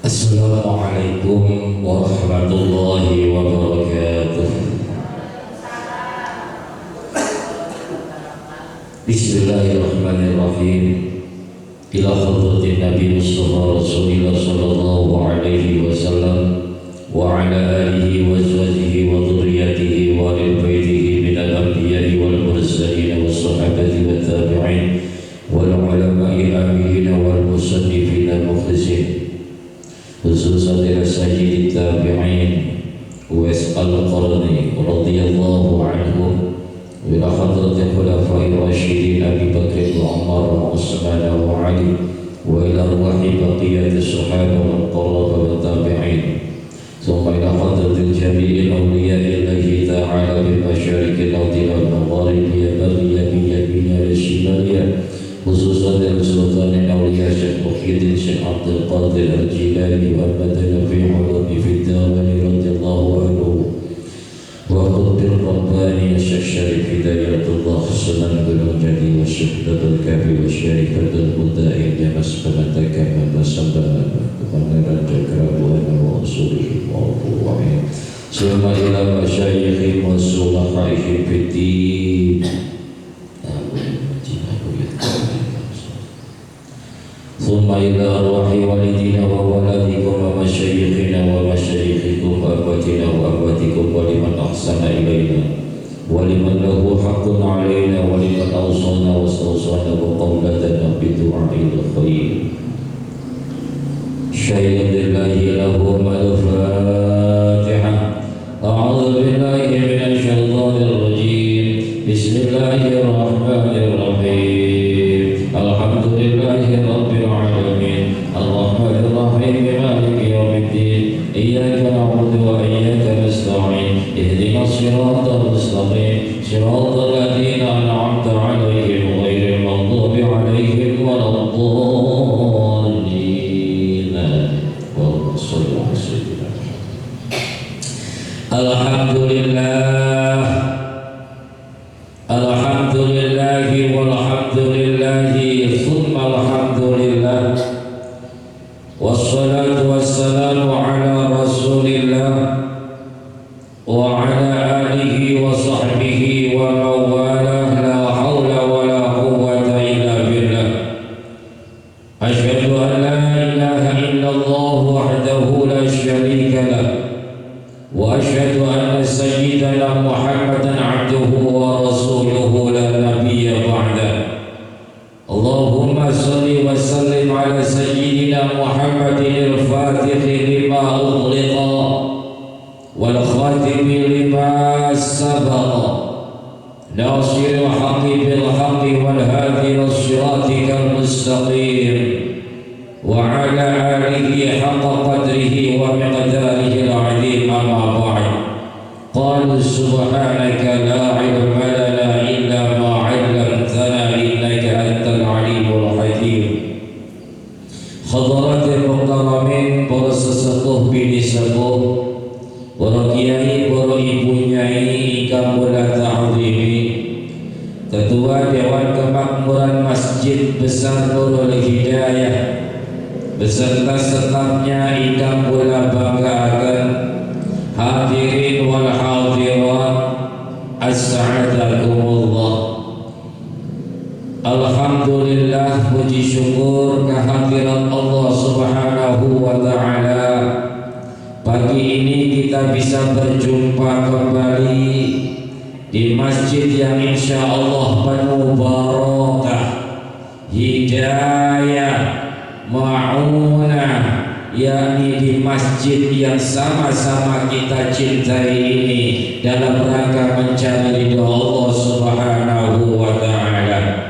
Assalamualaikum warahmatullahi wabarakatuh. Bismillahirrahmanirrahim. Ila hadratin Nabi Mustafa Rasulillah sallallahu alaihi wasallam wa ala alihi wa azwajihi wa dhurriyyatihi wa ahli baitihi minal anbiya'i wal mursalin was sahabati wat tabi'in wal ulama'i aminin wal musannifin al mukhlisin, khususan ila sayyidit tabi'in Uwais al-Qarni radhiyallahu anhu, ila hadratil khulafa'ir rasyidin Abi Bakr wa Umar wa Utsman wa Ali, wa ila arwahi baqiyatis sahabah wal qurrah wat tabi'in, thumma ila hadratil jami'il awliya'illahi ta'ala bil masyariqil ardi wal magharibi yaminiya shimaliya, khususan dari Sultan Aulia Syekh Muhyiddin Syekh Abdul Qadir Al-Jilani wa Abadana fi ulumi fi dawani radiyallahu anhu, wa qutbil Rabbani Syekh Syarif Hidayatullah Sunan Gunung Jati wa Syekh Kabi wa Syarifatul Mudain Jamas Pemantakan Masambahan Kemandaran Jakrabuana wa Usulih wa Abu'ain Suma ila masyayikhi wa sulahaihi fiddin. Thumma ila arwahi walidina wa waladikum wa masyayikhina wa masyayikhikum wa abwatina wa abwatikum wa liman ahsana ilayna wa liman lahu haqqun alayna wa liman awsana wa stawsana wa qawlatana bidu'a'il khair. Syayyidillahi lahum al-Fatiha. A'udhu billahi minasy syaithanir rajim. Bismillahirrahmanirrahim. Alhamdulillahi rabbil alamin, arrahmanir rahim, maliki yaumiddin, iyyaka na'budu wa iyyaka nasta'in, ihdinas siratal mustaqim, siratal ladzina an'amta 'alaihim ghairil maghdubi 'alaihim waladdallin. Allahumma shalli 'ala sayyidina Muhammad. Alhamdulillah, alhamdulillahi walhamdulillahi thumma alhamdulillah, wassalatu wassalamu ala rasulillah wa ala alihi wa sahbihi wa mawalah, la hawla wa la quwwata illa billah. Asyhadu an la ilaha illallah wahdahu la syarika lah, wa asyhadu anna sayyidana Muhammadan abduhu wa rasuluhu la nabiyya ba'dah. Allahumma salli wa sallim ala sayyidina Muhammadin al-fatihi lima ughliqa wal khatimi lima sabaqa, nasiril haqqi bil haqqi wal hadi ila siratikal mustaqim, wa ala alihi haqqa qadrihi wa miqdarihi al-'azim. Amma ba'd. Qalu subhanaka la ilma lana illa ma 'allamtana innaka antal 'alimul hakim. Hadaratul mukarramin, para sesepuh bini sepuh, para kiai, para ibu nyai ingkang kula ta'zimi, Ketua Dewan Kemakmuran Masjid Besar Nurul Hidayah beserta stafnya ingkang kula banggakan, hadirin wal hadirat, assalamualaikum. Alhamdulillah, puji syukur kehadirat Allah subhanahu wa ta'ala. Pagi ini kita bisa berjumpa kembali di masjid yang insya Allah penuh barakah, hidayah, ma'unah, yakni di masjid yang sama-sama kita cintai ini dalam rangka mencari ridha Allah subhanahu wa ta'ala.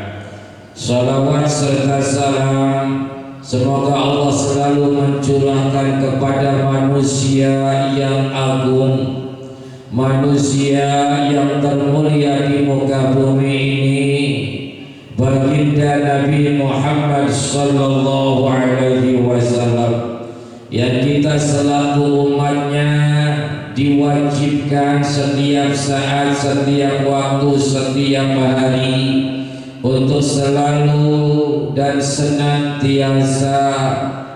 Salawat serta salam semoga Allah selalu mencurahkan kepada manusia yang agung, manusia yang termulia di muka bumi ini, baginda Nabi Muhammad sallallahu alaihi wasallam, yang kita selaku umatnya diwajibkan setiap saat, setiap waktu, setiap hari untuk selalu dan senantiasa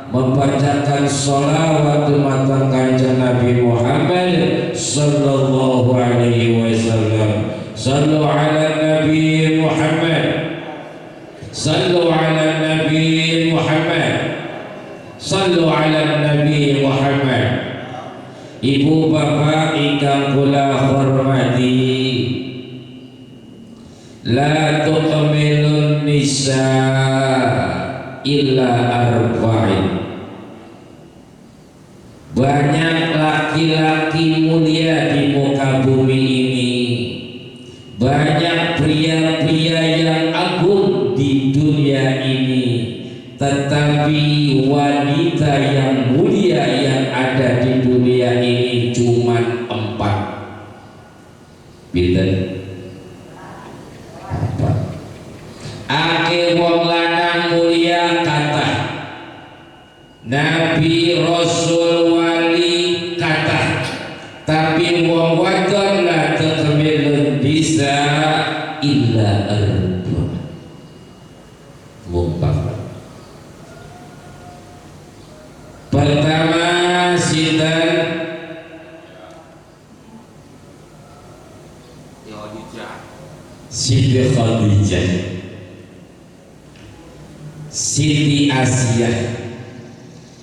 membacakan sholawat dumateng Kanjeng Nabi Muhammad sallallahu alaihi wasallam. Sallu ala Nabi Muhammad, sallu ala Nabi Muhammad, sallu ala Nabi Muhammad. Ibu bapak ingkang kula hormati, la tuqmilun nisa illa arba'in. Banyak laki-laki mulia di muka bumi ini, banyak pria-pria yang agung di dunia ini, tetapi wanita yang mulia yang ada di dunia ini cuma 4. Pinten? 4. Ake wong lanang mulia kata, Nabi Rasul wali kata, tapi wong wadon la takmilun bisa illa arba. Mumpah. Pertama sinten? Siti Khadijah, Siti Asia,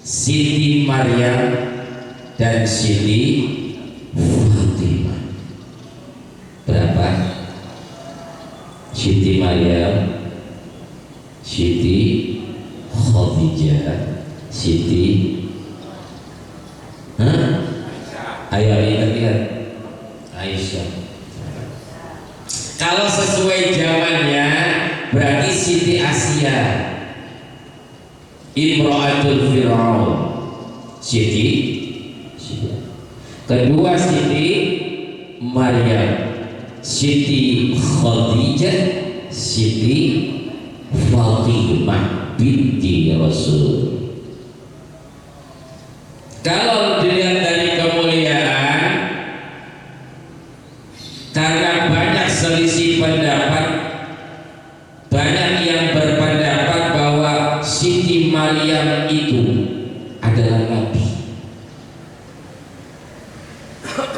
Siti Maryam, dan Siti Fatimah. Berapa? Siti Maryam, Siti Khadijah, Siti ayo ingat Aisyah. Kalau sesuai zamannya berarti Siti Asia, Imra'atul Fir'aun, Siti. Kedua Siti Maryam, Siti Khadijah, Siti Fatimah binti Rasul. Kalau dilihat dari kemuliaan, karena banyak selisih pendapat, banyak yang berpendapat bahwa Siti Maryam itu adalah Nabi.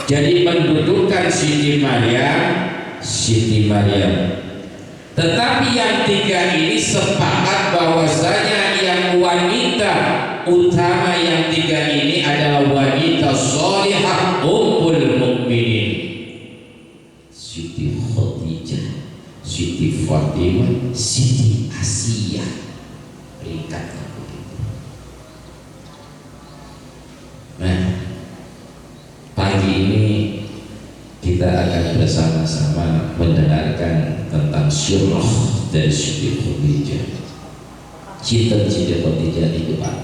Jadi mendudukan Siti Maryam, Siti Maryam. Tetapi yang tiga ini sepakat bahwasanya yang wanita utama yang tiga ini adalah wanita sholihah ummul mukminin. Siti Khadijah, Siti Fatimah, Siti Asia. Peringkatnya begitu. Nah, pagi ini kita akan bersama-sama mendengarkan tentang syirah dari Siti Khadijah. Siti Khadijah itu Pak,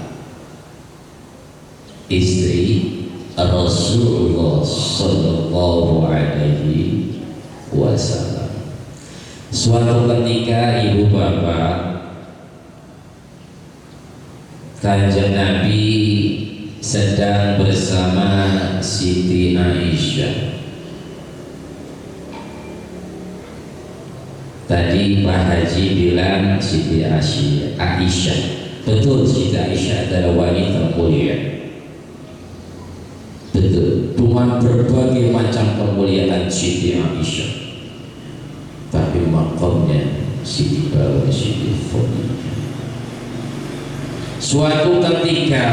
istri Rasulullah Sallallahu Alaihi Wasallam. Suatu ketika ibu bapak, Kanjeng Nabi sedang bersama Siti Aisyah. Tadi Pak Haji bilang Siti Aisyah. Betul, Siti Aisyah adalah wanita mulia. Betul, dengan berbagai macam kemuliaan Siti Aisyah. Tapi makamnya Siti Bawa Siti Khadijah. Suatu ketika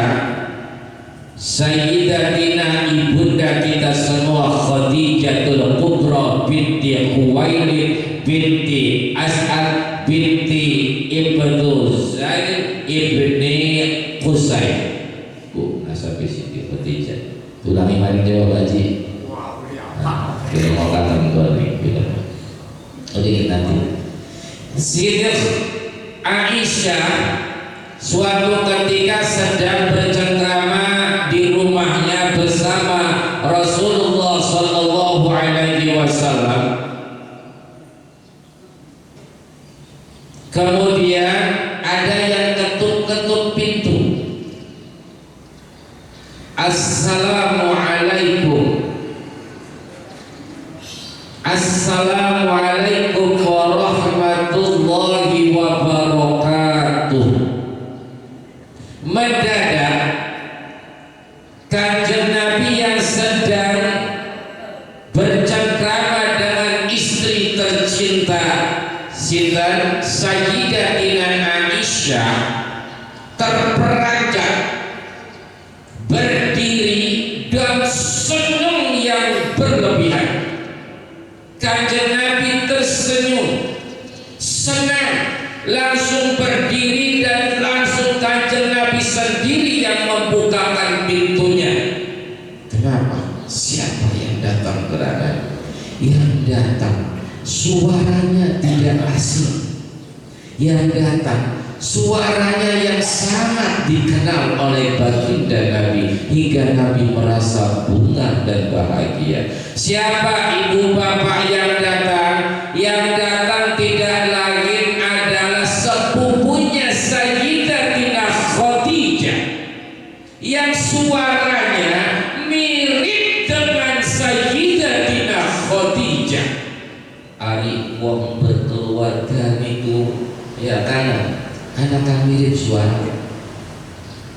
Sayyidatina ibunda kita semua Khadijatul Kubra binti Khuwailid binti As'ad binti Ibnu Zaid ibni Qusay. Bu, nasabi Siti Khadijah. Tulangi mari jawab Haji. Kita mau katakan gua nih, bila. Oke, nanti. Siti Aisyah suatu ketika sedang bercengkrama di rumahnya bersama Rasulullah Sallallahu Alaihi Wasallam. Kemudian ada yang ketuk-ketuk pintu. Assalamualaikum. Assalamualaikum warahmatullahi wabarakatuh. Mendadak sinten Sayyidatina Aisyah terperanjat berdiri dan senyum yang berlebihan. Kanjeng Nabi tersenyum, senang, langsung berdiri dan langsung Kanjeng Nabi sendiri yang membukakan pintunya. Kenapa? Siapa yang datang berada? Yang datang suaranya tidak asing, yang datang suaranya yang sangat dikenal oleh baginda Nabi hingga Nabi merasa bunga dan bahagia. Siapa ibu bapak yang datang? Yang datang tidak lain adalah sepupunya Sayyidatina Khadijah yang suaranya mirip dengan Sayyidatina Khadijah. Ari wong berkeluarga itu ya kan mirip suara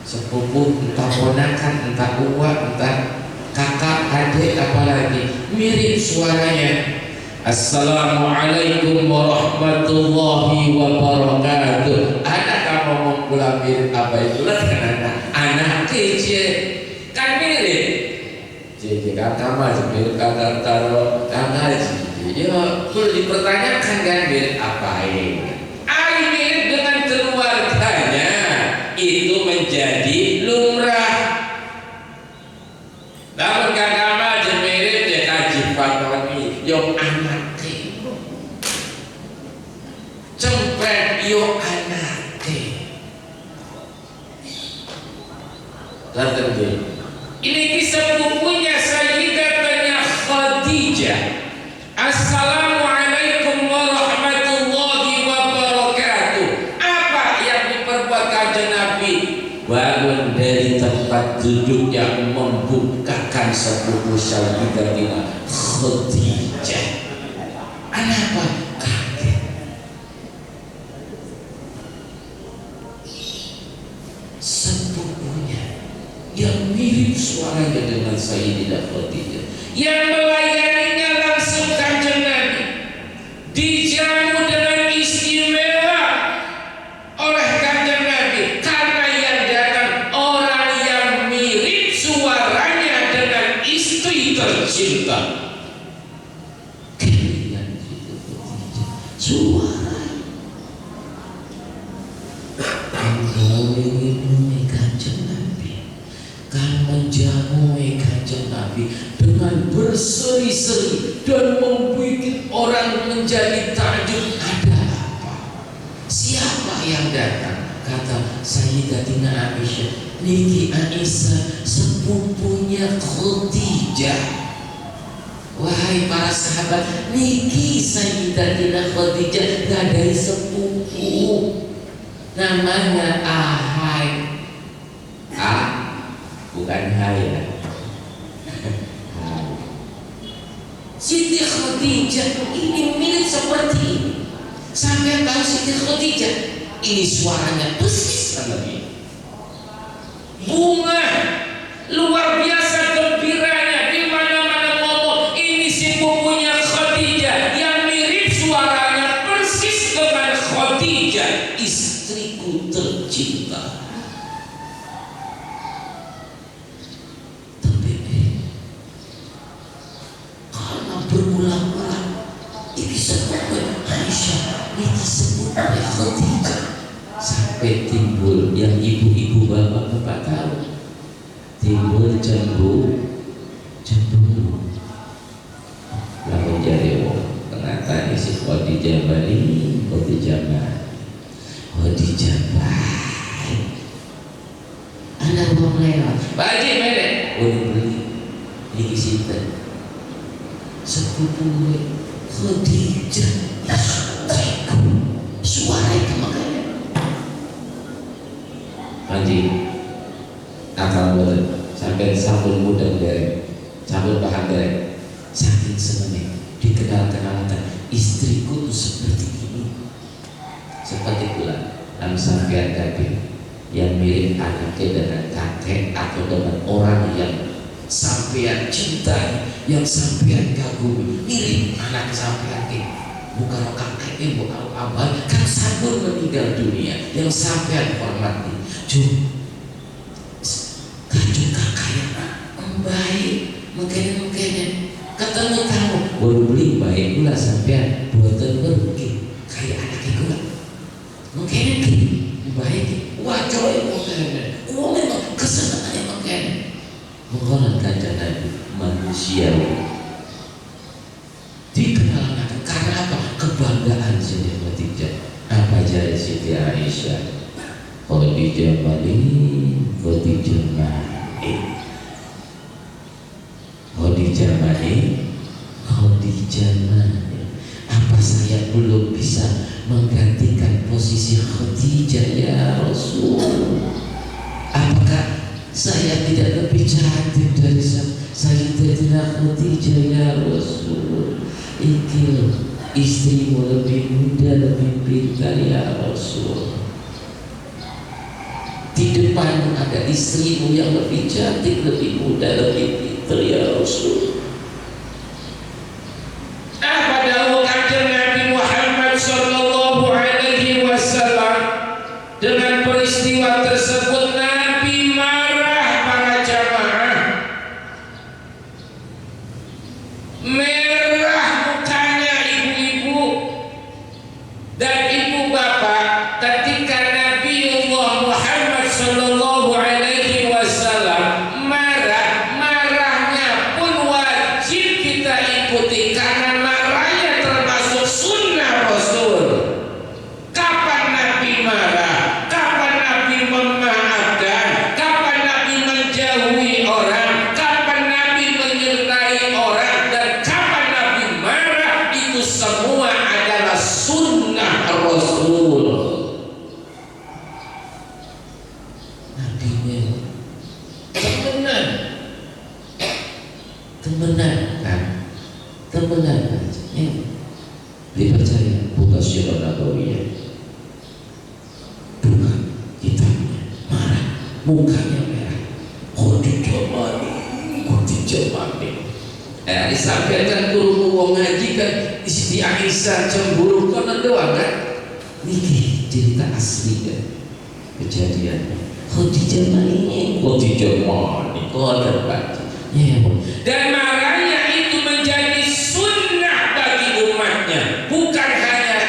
sepupu, entah ponakan, entah uwa, entah kakak, adik, apalagi mirip suaranya. Assalamualaikum warahmatullahi wabarakatuh. Anak kamu mau pulang mirip apa itu lah kan anak kecil kan mirip. Jadi kakak mah mirip kakak taruh kakak sih. Ya perlu dipertanyakan kan mirip apa ini? Mirip dengan keluarganya itu menjadi lumrah. Namun kakak mah mirip dia kaji fatoni yang anak cempet yo anak tertentu. Ini kisah bukunya Sayyidatina Khadijah. Assalamualaikum warahmatullahi wabarakatuh. Apa yang diperbuat Kanjeng Nabi? Bangun dari tempat duduk yang membukakan sepupu Sayyidatina Khadijah. Kenapa? Kaget. Sepupunya yang mirip suaranya dengan Sayyidatina Khadijah, yang melayaninya langsung Kanjeng Nabi, dijamu dengan istimewa oleh Kanjeng Nabi karena yang datang orang yang mirip suaranya dengan istri tercinta. Kalian suara engkau ingin menemui Kanjeng Nabi, kan menjamu Kanjeng Nabi dengan berseri-seri dan membuat orang menjadi takjub. Ada apa? Siapa yang datang? Kata Sayyidatina Aisyah, niki Aisyah sepupunya Khadijah. Wahai para sahabat, niki Sayyidatina Khadijah gadai sepupu namanya Ahai. Bukan Haya. Siti Khadijah ini mirip seperti ini. Sampai tahu Siti Khadijah ini suaranya persis seperti bunga, luar biasa gembiranya, di mana-mana ngomong ini sepupunya Khadijah yang mirip suaranya persis dengan Khadijah, istriku tercinta. Berulang-ulang ini sepupunya Aisyah, ini sepupunya Khadijah, sampai timbul yang ibu-ibu bapak-bapak tahu, timbul cemburu. Lalu jadi ternyata isi Khadijah balik, Khadijah baik. Anak orang lewat, baju merek, beli ini kisah. Sepupu Khadijah istriku, suara itu makanya Panji akal boleh sampai sambul muda derek, sambul bahan derek, saking senangnya dikenal-kenalkan istriku seperti ini, seperti pula dalam sampean tadi yang mirip anaknya dengan kakek atau dengan orang yang sampean cintai, yang sampean kagumi, mirip anak sampean ini. bukan kakek ibu abah kan sabun meninggal dunia yang sampai hormati kacung kakaknya baik mungkin ketemu kamu baru beli baik pula sampai buatan pergi kayak anak itu mungkin baik wajar mungkin memang kesenangannya mungkin mengolah kaca Nabi manusia dikenal karena apa? Kebanggaan Siti Khadijah. Apa jadi Siti Aisyah? Khadijah Malik, Khadijah Malik, Khadijah Malik, Khadijah Malik. Apa saya belum bisa menggantikan posisi Khadijah ya Rasul? Apakah saya tidak lebih cantik dari Sayyidatina Khadijah ya Rasul? Ikil istrimu lebih muda, lebih pintar ya Rasul. Di depanmu ada istrimu yang lebih cantik, lebih muda, lebih pintar ya Rasul. Apa dahulu kanjeng Nabi Muhammad sallallahu alaihi wasallam dengan peristiwa tersebut Nabi marah para jamaah. Merah mukanya ibu-ibu dan ibu bapak ketika Nabiullah Muhammad sallallahu alaihi wasallam marah. Marahnya pun wajib kita ikuti karena marahnya termasuk sunnah Rasul. Kapan Nabi marah? Kapan Nabi memaafkan? Kapan Nabi menjauhi orang? Kapan Nabi menyertai orang? Dan kapan Nabi marah? Itu semua adalah sunnah Rasul. Nabi temenan kan? Dipercaya buka syiar nabawiyah. Bukan kitabnya marah, mukanya merah. Khadijah Malik. Disampaikan guru wong ngaji kan Siti Aisyah cemburu kono doang kan. Niki cerita asli kan kejadiannya. Khadijah Malik kono baca. Ya, dan marahnya itu menjadi sunnah bagi umatnya, bukan hanya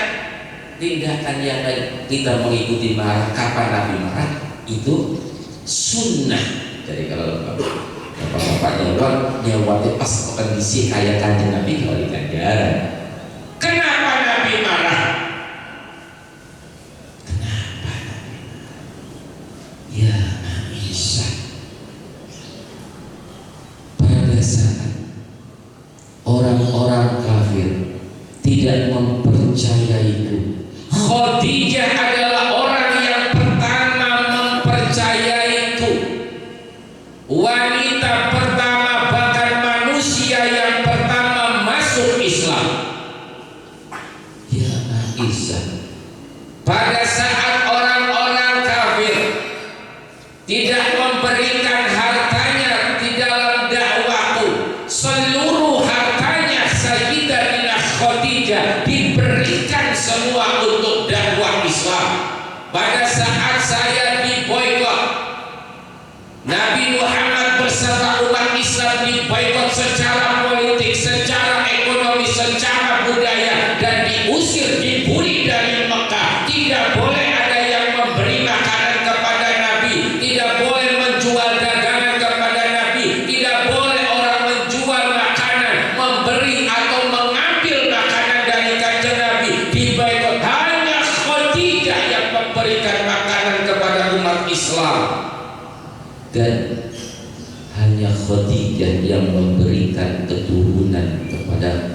tindakan yang kita mengikuti marah. Kapan Nabi marah itu sunnah. Jadi kalau bapak-bapak nyewati pas kondisi kayak kanjeng Nabi kalau di Ganjaran. Kenapa Nabi marah? Ya Aisyah, pada saat orang-orang kafir tidak mempercayaiku, Khadijah adalah orang yang pertama mempercayaiku, wanita pertama bahkan manusia yang pertama masuk Islam. Ya Aisyah, pada saat orang-orang kafir tidak memberikan hartanya di dalam dakwahku, seluruh hartanya Sayyidatina Khadijah diberikan semua untuk dakwah Islam. Pada saat saya diboikot, Nabi Muhammad beserta umat Islam diboikot secara politik, secara ekonomi, secara budaya, dan diusir, dibuli dari Mekah. Tidak boleh ada yang memberi makanan kepada Nabi, tidak boleh menjual dagangan kepada Nabi, tidak boleh orang menjual makanan, memberi atau mengambil makanan dari kanjeng Nabi. Diboikot. Hanya Khadijah yang memberikan makanan kepada umat Islam. Dan hanya Khadijah yang memberikan keturunan kepada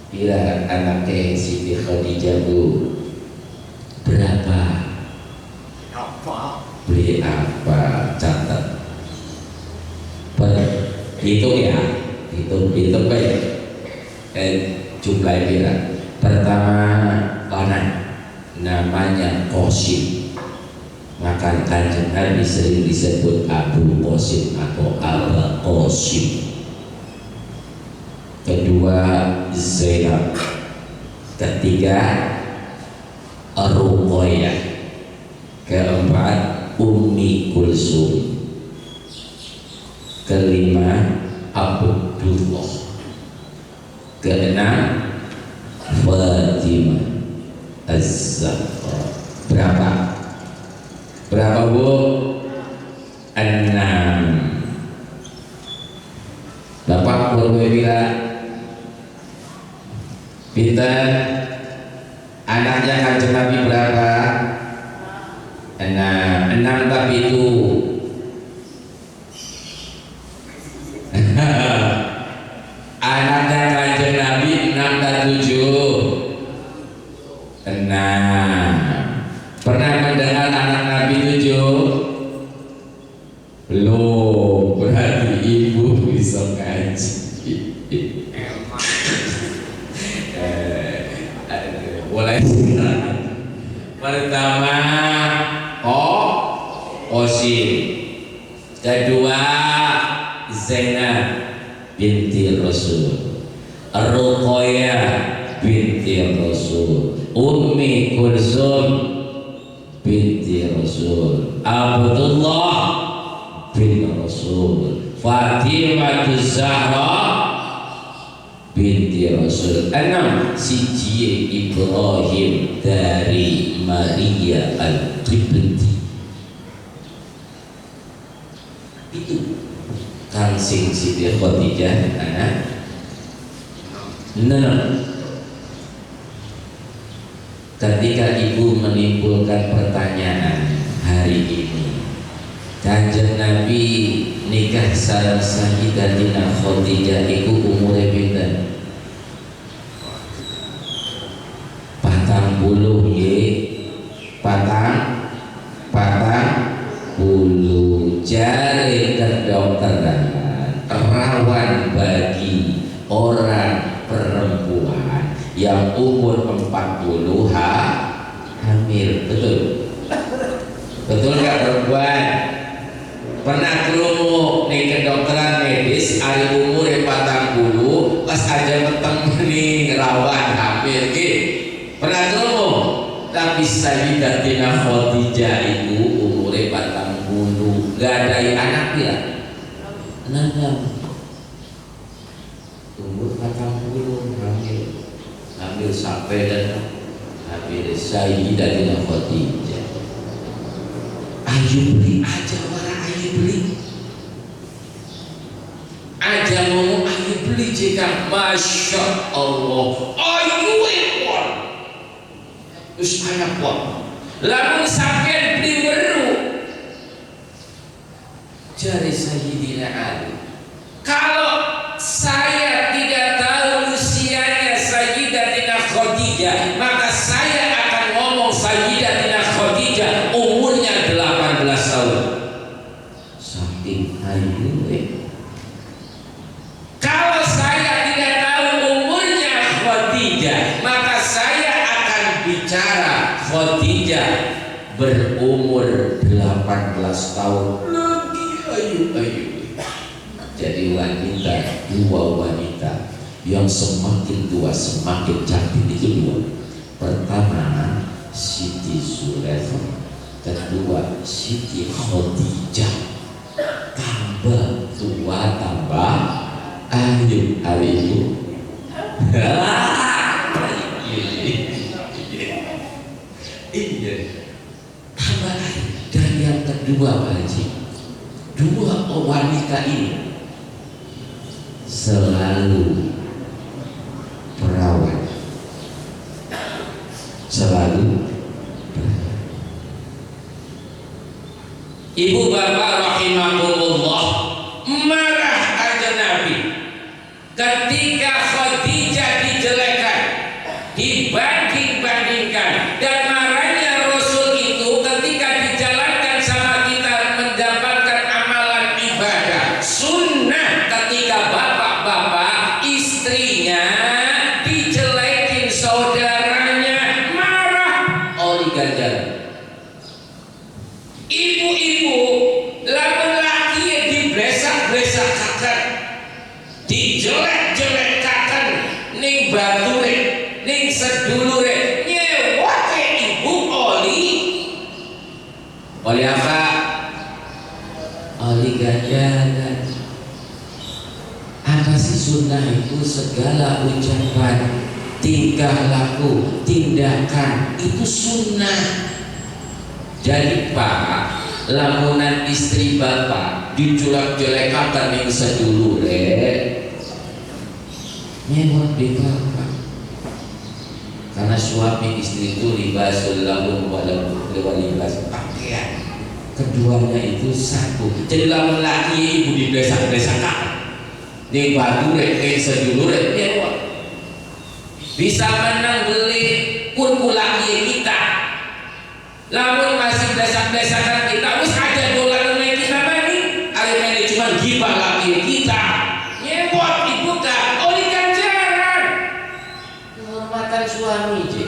bila anaknya Siti Khadijah bu berapa, beli apa, catat, hitung ya, hitung baik. Jumlah bila pertama anak namanya Qasim, maka kanjeng Nabi sering disebut Abu Qasim atau Aba Qasim. Kedua kedua Zainab, ketiga Ruqayyah, keempat Ummi Kulsum, kelima Abdullah, keenam Fatimah Az-Zahra. Berapa Bu? 6. Bapak boleh bilang pinter. Anaknya Kanjeng Nabi berapa? 6 tapi itu anaknya Kanjeng Nabi 6 dan 7. 6. Pernah mendengar anak Nabi 7? Belum. Berarti ibu bisa ngaji. Mulai sekarang. Pertama Qasim, kedua Zainab binti Rasul, Ruqayyah binti Rasul, Ummi Kulsum binti Rasul, Abdullah bin Rasul, Fatimah Az-Zahra binti Rasul. 6 siji Ibrahim dari Maria Al-Qibti. Itu Kansing Siti Khadijah anak 6. Ketika ibu menimbulkan pertanyaan hari ini, Kanjeng Nabi nikah sareng Sayyidatina Khadijah iku umure pinten? 40 nggih. 40 jari kedokteran rawan bagi orang perempuan yang umur 40 hamil. Betul? Betul nggak perempuan? Pernah krungu ning kedokteran medis ari umur 40 pas aja meteng ning rawan hamil iki. Pernah krungu? Tapi Sayyidatina Khadijah itu umur 40, gadai anak ya. 6 umur 40 hamil sampai dan hamil Sayyidatina Khadijah. Ayo beli aja warna, ayo beli aja ngomong, ayo beli jika Masya Allah ayo ekor terus anak kuat lamun sampai beli weru jari Sayyidina Ali, kalau saya tidak tahu usianya Sayyidatina Khadijah maka saya akan ngomong Sayyidatina Khadijah umurnya 18 tahun. Saking ayu. Kalau saya tidak tahu umurnya Khadijah maka saya akan bicara Khadijah berumur 18 tahun. Lagi ayu. Jadi wanita, dua wanita yang semakin tua semakin cantik itu dua. Pertama Siti Zulaikha, kedua Siti Khadijah. Tambah tua tambah ayu hari ini. Iya. Tambah ayu. Dan yang kedua Pak Haji, dua wanita ini selalu perawat, selalu. Ibu bapak rahimahumullah, marah aja Nabi ketika Khadijah dijelekan, dibanding-bandingkan, dan marahnya Rasul itu ketika dijalankan sama kita mendapatkan amalan ibadah sunnah. Ketika bapak-bapak istrinya dijelekin saudaranya, marah oli ganjar. Ibu-ibu lamun laki diblesak-blesakaken, dijelek-jelekaken sedulure nyewa ke ibu oli apa? Oli ganjalan. Apa sih sunnah itu? Segala ucapan, tingkah laku, tindakan itu sunnah. Jadi Pak, lamunan istri bapak diculak-culekakan yang sedulure nyewot di bapak, karena suami istri itu libasul lahum wa libas pakaian, keduanya itu satu. Jadi lamun laki ibu di desa-desakan di batu yang sedulure nyewot bisa menang beli pun laki kita. Lamun masih desak-desakan kita wis aja dolan naik kita mani ari cuma gibah laki kita nyewot dibuka oleh ganjaran penghormatan suami je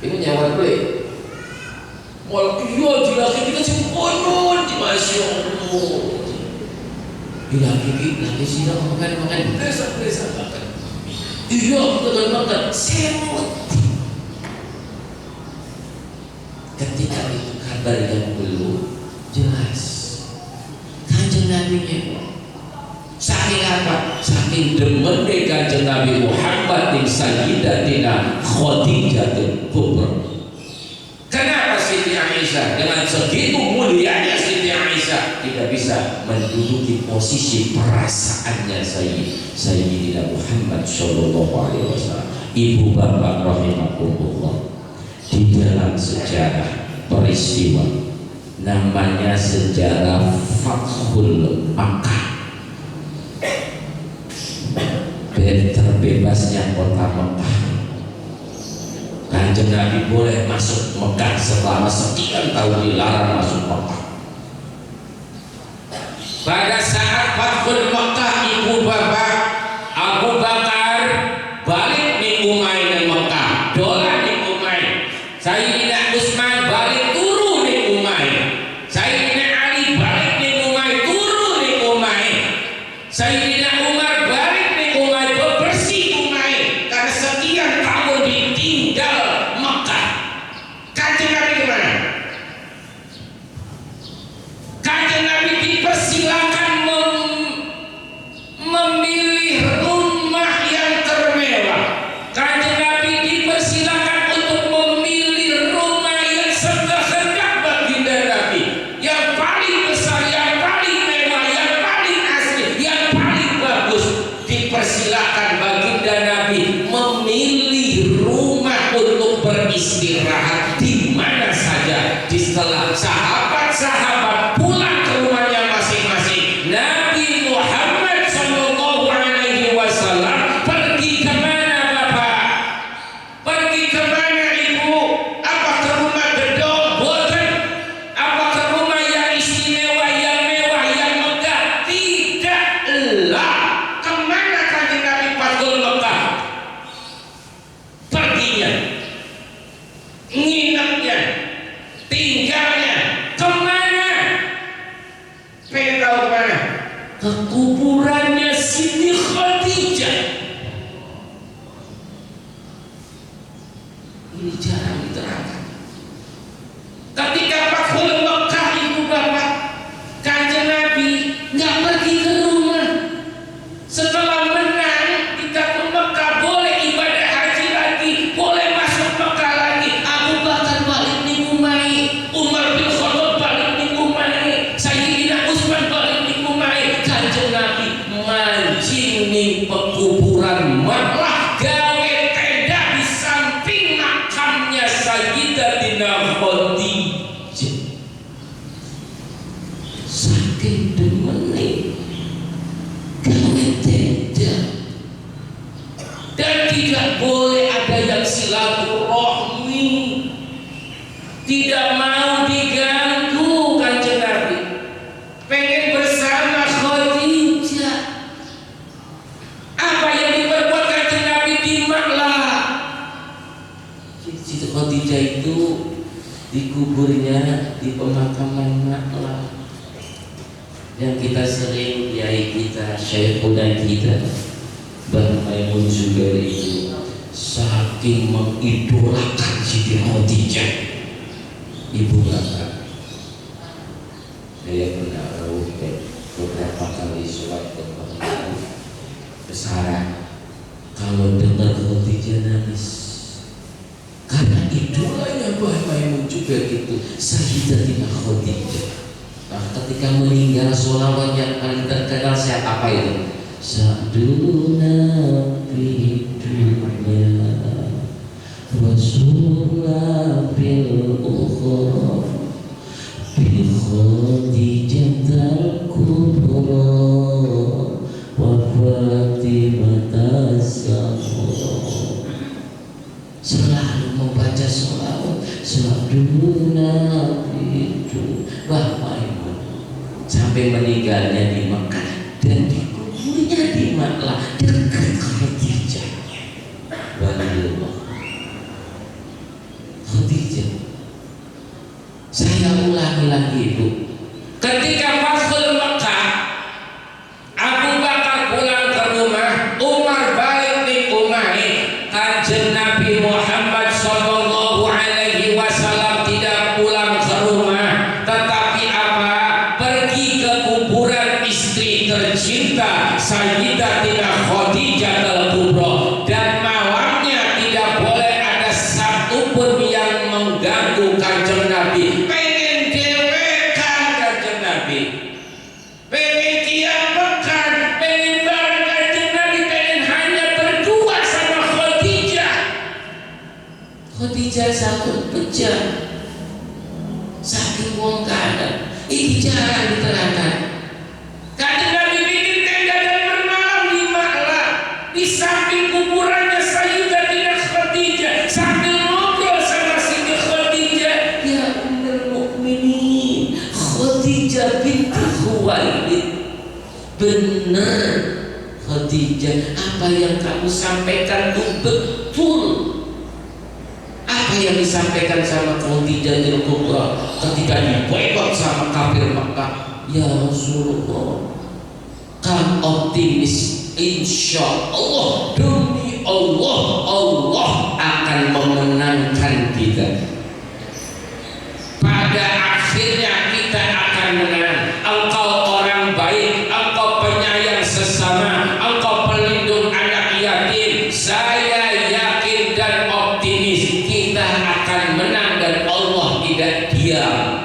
ini nyewot beli mal iya di laki kita sempurna di Masya Allah di laki kita sih makan desak-desakan iya betul makan semut. Ketika itu kabar yang belum jelas, Kanjeng Nabi nyewot. Saking apa? Saking demen Kanjeng Nabi Muhammad bin Sayyidatina Khadijah Kubra. Kenapa Siti Aisyah dengan segitu mulianya Siti Aisyah tidak bisa menduduki posisi perasaannya Sayyidina Muhammad Shallallahu Alaihi Wasallam? Ibu bapak rahimakumullah, di dalam sejarah peristiwa namanya sejarah Fathul Makkah, terbebasnya kota Mekah. Kanjeng Nabi boleh masuk Mekah selama sekian tahun dilarang masuk Mekah. Pada saat Fathul Makkah, ibu bapak Abu Bakar balik di Umay Mekah, dolan di Umay. Sayyidina Utsman balik turu di Umay. Sayyidina Ali balik di Umay, turu di Umay. Sayyidina Umar balik di Umay, bebersih Umay karena sekian tahun ditinggal Mekah. Kanjeng Nabi gimana? Kanjeng Nabi dipersilakan memilih rumah yang termewah. Kanjeng Nabi dipersilakan untuk memilih rumah yang sekehendak baginda Nabi, yang paling besar, yang paling mewah, yang paling asli, yang paling bagus. Dipersilakan baginda Nabi memilih rumah untuk beristirahat di mana saja. Di setelah sahabat-sahabat pulang ke rumahnya masing-masing, Nabi Muhammad Sallallahu Alaihi Wasallam pergi kemana Bapak? Pergi kemana Ibu? Apa ke rumah gedung? Boten. Apa ke rumah yang istimewa, yang mewah, yang megah? Tidaklah. Kemana Kanjeng Nabi Fathul Mekah? Perginya, nginepnya, tinggalnya kemana? Pengen tahu kemana? Ke kuburannya Siti Khadijah. Ini jarang diterangkan. Ketika Fathul Mekah, ibu bapak, Kanjeng Nabi nggak pergi ke rumah. Setelah menang di Fathul Mekah, boleh ibadah haji lagi, boleh masuk Mekah lagi. Abu Bakar balik di Umay, Umar bin Khattab balik di Umay, Sayyidina Utsman balik di Umay. Kanjeng Nabi mancing di pekuburan, malah gawe tenda di samping makamnya Sayyidatina Khadijah. Saking demene gawe tenda, dan tidak boleh ada yang silaturahmi, tidak mau diganggu. Kanjeng Nabi pengen bersama Khadijah. Apa yang diperbuat Kanjeng Nabi dimaklah. Siti Khadijah itu dikuburnya di pemakaman Maklah yang kita sering, kiai kita, syekhuna kita Mbah Maimun Zubair itu sangat saking mengidolakan Siti Khadijah. Ibu bapak, saya pernah beberapa kali sholat besar kalau dengar Khadijah nangis, karena idolanya Mbah Maimun juga gitu, Sayyidatina Khadijah. Nah, ketika meninggal sholawat yang paling terkenal siapa apa itu? Sa'duna fi dunya Rasulullah fil ukhra bi Khadijah kubra wa Fatimah as-Zahra. Selalu membaca sholawat Sa'duna fi dunya Mbah Maimun sampai meninggalnya di Mekah dan dikuburnya di Makkah dekat Khadijah. Walillah Khadijah. Saya ulangi lagi itu, ketika Fathul Mekah, Abu Bakar pulang ke rumah, Umar balik di rumahnya, Kanjeng Nabi Muhammad Sallallahu Alaihi Wasallam tidak pulang ke rumah, tetapi apa? Pergi ke kuburan istri tercinta Sayyidatina Khadijah al-Kubra, dan malamnya tidak boleh ada satupun yang mengganggu Kanjeng Nabi. Pengen dewekan Kanjeng Nabi, pengen kiamakan, pengen bareng Kanjeng Nabi, pengen hanya berdua sama Khadijah. Khadijah sambut pecah saking wong kanan. Ini jarang diterangkan. Kanjeng Nabi bikin tenda dan bermalam di Makkah, di samping kuburannya Sayyidatina Khadijah, sambil ngobrol sama Siti Khadijah. Ya Ummul Mukminin Khadijah binti Khuwailid, benar Khadijah, apa yang kamu sampaikan itu betul. Apa yang disampaikan sama Khadijah al-Kubra ketika diboikot sama kafir Makkah? Ya Rasulullah, kan optimis, insya Allah, demi Allah, Allah akan memenangkan kita. Pada akhirnya kita akan menang. Engkau orang baik, engkau penyayang sesama, engkau pelindung anak yatim. Saya yakin dan optimis kita akan menang dan Allah tidak diam.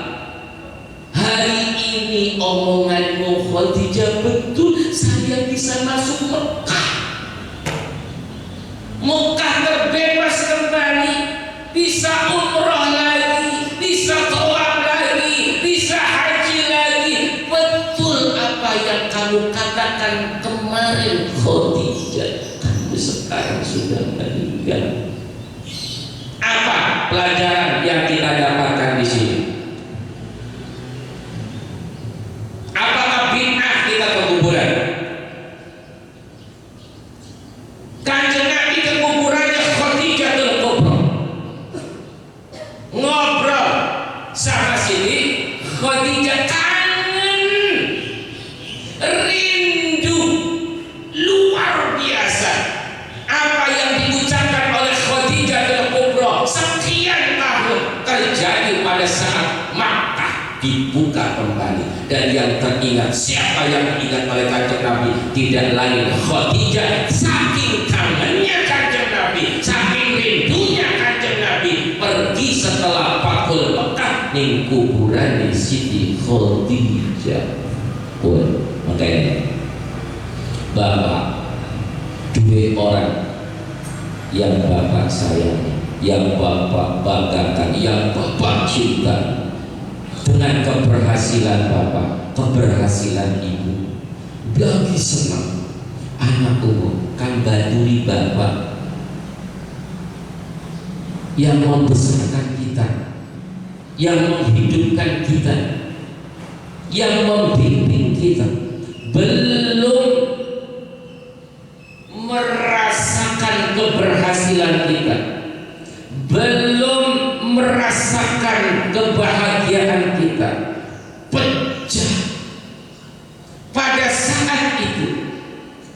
Hari ini omonganmu Khadijah betul, saya bisa masuk Mekah. Mekah terbebas kembali, bisa umroh lagi, bisa tawaf lagi, bisa haji lagi. Betul apa yang kamu katakan kemarin Khadijah, kamu sekarang sudah meninggal. Apa pelajaran yang kita dapatkan di sini? Apakah bid'ah kita ke kuburan? Kanjeng Nabi ke kuburannya Khadijah al-Kubra, ngobrol sama Siti Khadijah, kangen, rindu luar biasa. Apa yang diucapkan oleh Khadijah al-Kubra sekian tahun terjadi pada saat Makkah dibuka kembali. Dan yang teringat, siapa yang diingat oleh Kanjeng Nabi? Tidak lain Khadijah. Saking kangennya Kanjeng Nabi, saking rindunya Kanjeng Nabi, pergi setelah Fathul Mekah ning kuburan Siti Khadijah. Makanya Bapak, dua orang yang Bapak sayangi, yang Bapak banggakan, yang Bapak cinta, dengan keberhasilan Bapak, keberhasilan Ibu, lagi senang anak umum kan baturi Bapak yang membesarkan kita, yang menghidupkan kita, yang membimbing kita, belum merasakan keberhasilan kita, belum merasakan kebahagiaan kita, pecah. Pada saat itu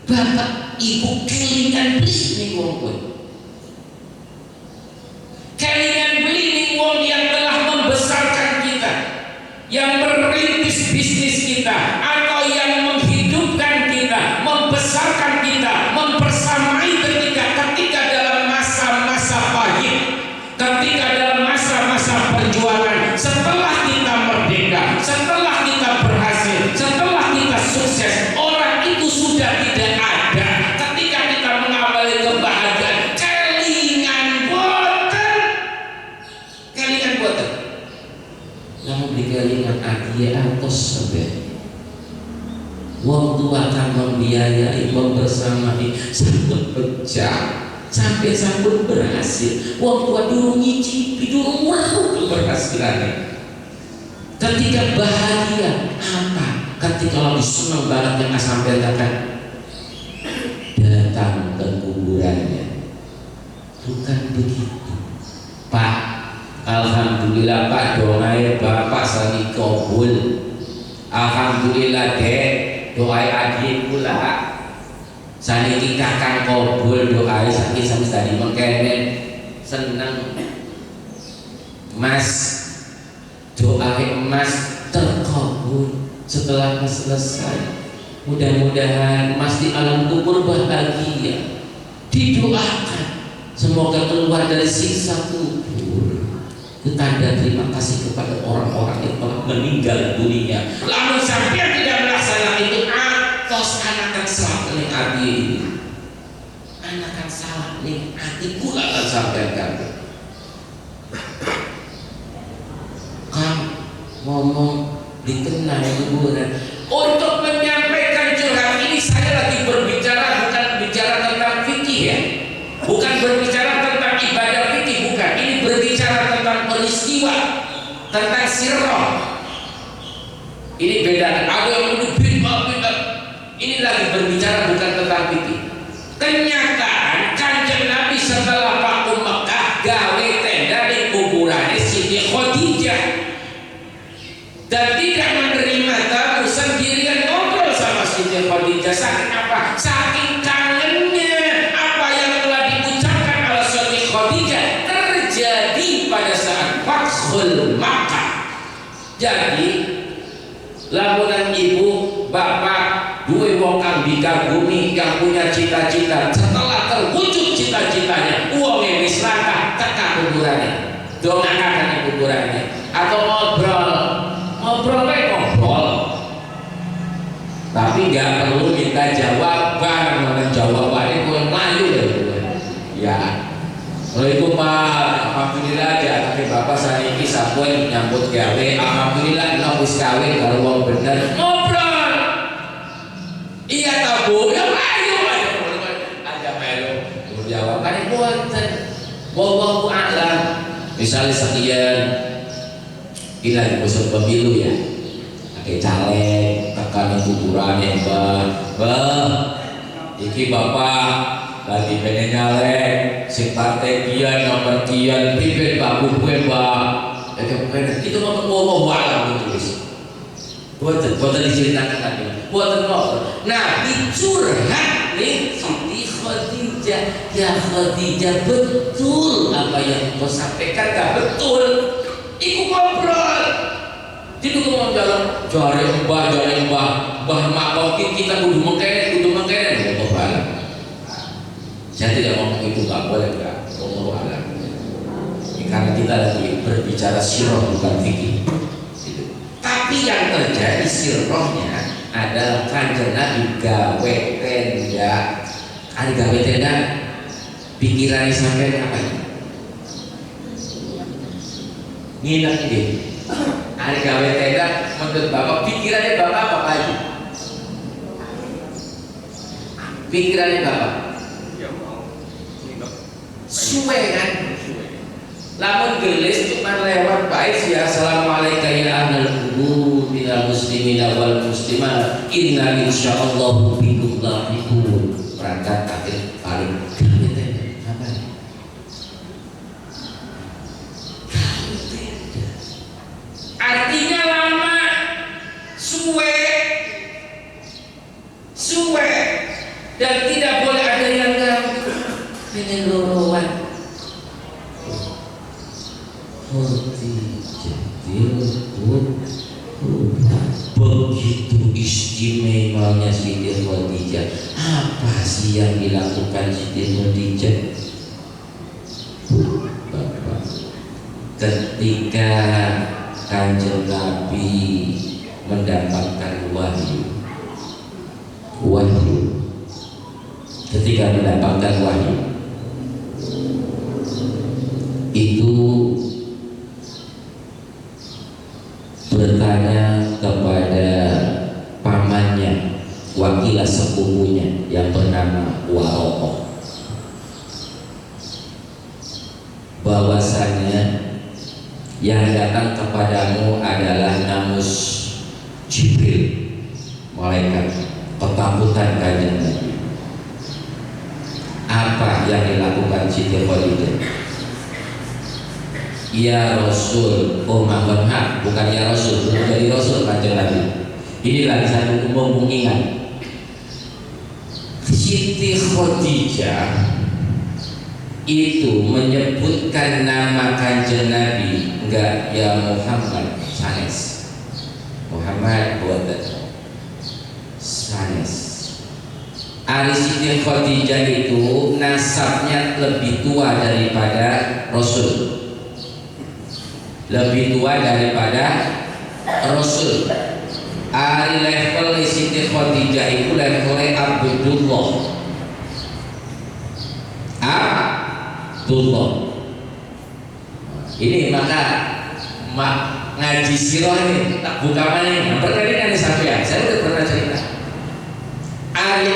Bapak Ibu kelingan beli nih ngomong, yang merintis bisnis kita, atau yang menghidupkan kita, membesarkan kita, mempersamai ketika dalam masa-masa pahit, ketika dalam masa-masa perjuangan, setelah kita merdeka, setelah kita berhasil, setelah kita sukses, orang itu sudah tidak ada. Ketika kita mengawali kebahagiaan, kelingan boten, namun di kelingan adia atos sebenarnya. Wong tua akan membiayai, membersamai sampai pecah, sampai berhasil. Wong tua dulu nyicipi, dulu mau keberhasilannya. Ketika bahagia apa? Ketika lagi senang banget yang sampai katakan datang ke kuburannya. Bukan begitu, Pak. Alhamdulillah Pak, doain Bapak sani kabul. Alhamdulillah Dek, doai adik pula saniki kakang kabul, doai sakit sampai tadi mengkene seneng Mas, doai Mas terkabul setelah Mas selesai. Mudah-mudahan Mas di alam kubur bahagia, didoakan semoga keluar dari siksa kubur. Tanda terima kasih kepada orang-orang yang telah meninggal dunia. Lalu sampai tidak melaksanakan itu, atos anakan salah ning ati ini, anakan salah ning ati kula kan sampaikan. Kamu ngomong dikenal kuburan untuk menyampaikan curhat ini. Saya lagi berbicara bukan bicara tentang fikih ya, bukan berbicara tentang ibadah fikih, bukan. Ini berbicara tentang peristiwa, tentang sirroh. Ini beda. Ada yang beda. Ini lagi berbicara bukan tentang fikih. Kenyataan Kanjeng Nabi setelah Fathu Mekah gawe tenda di kuburan Siti Khadijah dan tidak menerima tamu, sendirian ngobrol sama Siti Khadijah. Saking apa? Saking kangennya apa yang telah diucapkan oleh Siti Khadijah terjadi pada saat Fathul Makkah. Jadi lamunan ibu bapak duwe wong kang dikagumi, yang punya cita-cita, setelah terwujud cita-citanya uangnya wis langkah tekan kuburannya, dongakakan kuburannya, atau ngobrol tapi nggak perlu minta jawaban. Mana jawabannya gue melayu ya. Assalamualaikum Pak, alhamdulillah ya, tapi bapak saya ini sabun nyambut gawe, alhamdulillah nopis kawin kalau uang bener ngobrol. Iya tahu, ya ayo ada melu jawabannya buatan wallahu a'lam. Misalnya sekian kita besok pemilu ya, pakai caleg tekan kuburan ya bah iki bapak lagi pengen nyalek si partai kian nomor kian pimpin baku gue mbak itu mau ngomong walau tulis buatan diceritakan tadi buatan ngobrol. Nah dicurhat nih Siti Khadijah, ya Khadijah betul apa yang kau sampaikan, gak betul iku ngobrol. Jadi kau mau jalan jari mbah mak kita kudu mengkene ngomong balik. Saya tidak ngomong itu, gak boleh gak ngomong alam. Karena kita lagi berbicara sirroh bukan fikih. Tapi yang terjadi sirrohnya adalah Kanjeng Nabi gawe tenda. Ada gawe tenda, pikirannya sampai apa ya? Nginep ini. Ada gawe tenda, menurut bapak pikirannya bapak apa lagi? Pikirannya bapak suwe kan? Lamun gelis cuma lewat baik sih. Assalamualaikum ya ahlal kubur minal muslimin wal muslimat inna insyaallah bikum lahiqun. Berangkat akhir paling gawe tenda apa? Artinya lama, suwe dan tidak boleh ada yang ganggu. Pengen lorowan Khadijah dilebut Begitu istimewanya Siti Khadijah. Apa sih yang dilakukan Siti Khadijah? Bapak, ketika Kanjeng Nabi mendapatkan wahyu, ketika mendapatkan wahyu itu bertanya kepada pamannya, wakilah sepupunya yang bernama Warokoh, bahwasanya yang datang kepadamu adalah Namus Jibril, malaikat ketakutan Kanjeng Nabi. Apa yang dilakukan Siti Khadijah? Ya Rasul, oh mohon maaf, bukan ya Rasul, belum jadi Rasul Kanjeng Nabi. Ini lagi satu mengingat Siti Khadijah itu menyebutkan nama Kanjeng Nabi enggak ya Muhammad sanes, Muhammad buatan sanes. Ari Siti Khadijah itu nasabnya lebih tua daripada Rasul, lebih tua daripada Rasul. Ari level Siti Khadijah itu levelnya Abdullah. Abdullah. Ini maka ngaji sirah ini tak buka mana ini. Berkali-kali sampai saya udah pernah cerita. Ari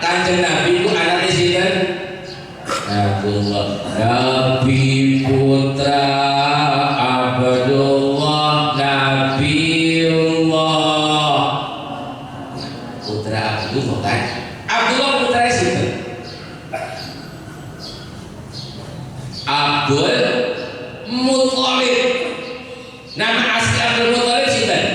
Kanjeng Nabi itu anaknya sinten? Abdullah. Nabi putra Abdullah, Nabiullah. Putra Abdullah kan? Abdullah putra sinten? Abdul Muthalib. Nama asli Abdul Muthalib sinten?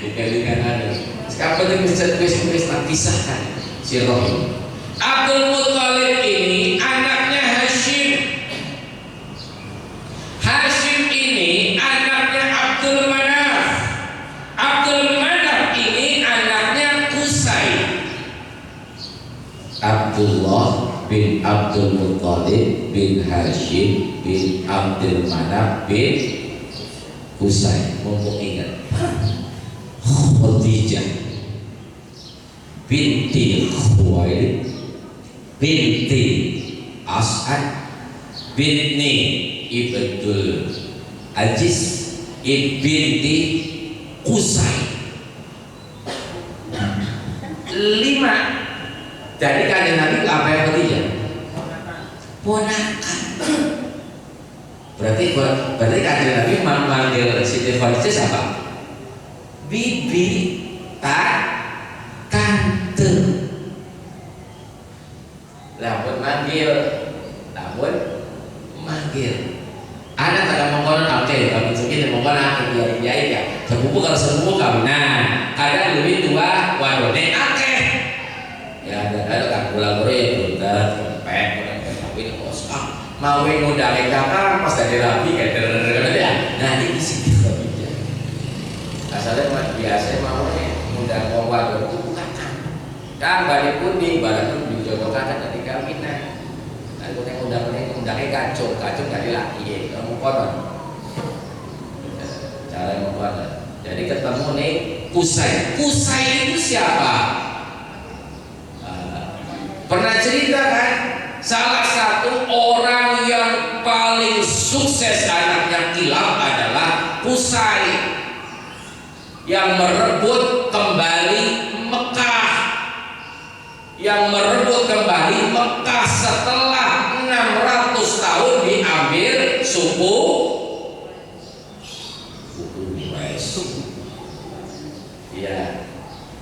Dikalikan ada. Sekarang penting tulis kisahkan si Rohim. Abdul Muthalib ini anaknya Hashim. Hashim ini anaknya Abdul Manaf. Abdul Manaf ini anaknya Qusay. Abdullah bin Abdul Muthalib bin Hashim bin Abdul Manaf bin Qusay. Mumpung ingat Khadijah binti Khuwailid binti As'ad binti Ibnul Aziz binti Qusay. 5. Jadi Kanjeng Nabi apa yang Khadijah? Ponakan. Berarti Kanjeng Nabi memanggil Siti Khadijah siapa? Bibi, tante. Lamun manggil. Anak tak mengkonon oke, kami segini mengkonon aku dia ya. Sepupu kalau sepupu kami. Nah, kadang lebih tua, wadone akeh. Ya ada kula-kula ya buntet, kempet, tapi bos mau ngundang kakak pas dari rapi kayak ya. Nah ini Siti Khadijah. Asalnya mah biasa mau ngundang wong wadon itu bukan kan balik kuning jodohkan dari kawinan. Lalu ngundangnya kacung nggak dilaki ya, kamu konon. Cara yang konon. Jadi ketemu nih Qusay. Qusay itu siapa? Pernah cerita kan? Salah satu orang yang paling sukses anaknya Kilab adalah Qusay yang merebut kembali Mekah, setelah 600 tahun diambil suku Quraisy. Ya,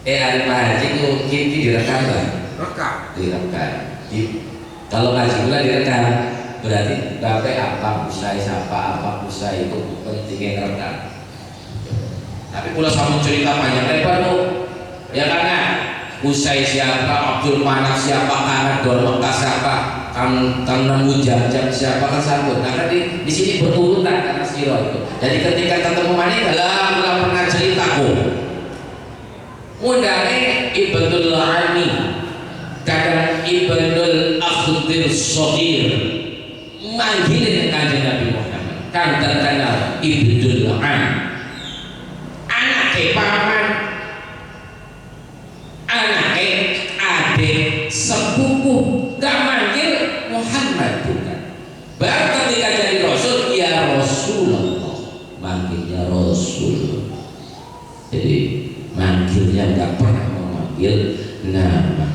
hari Pak Haji mungkin direkam lah. Direkam. Kalau ngaji pula direkam, berarti sampai apa Qusay itu pentingnya direkam. Tapi pula sama cerita panjang lebar tuh, ya karena Qusay siapa, Abdul Manaf siapa, Kanadon Mekah siapa, tanam jam siapa kan sambut. Nah kan di sini berurutan karena siro itu. Jadi ketika ketemu maning dalam pernah ceritaku. Mudane Ibnul Ami, kadang Ibnul Akhdir Sohir manggilin kanjeng Nabi Muhammad. Kan terkenal Ibnul Am, anak paman, anak adik sepupu, gak manggil Muhammad bukan. Baru ketika jadi Rasul, ya Rasulullah, manggilnya Rasul. Jadi manggilnya nggak pernah memanggil nama.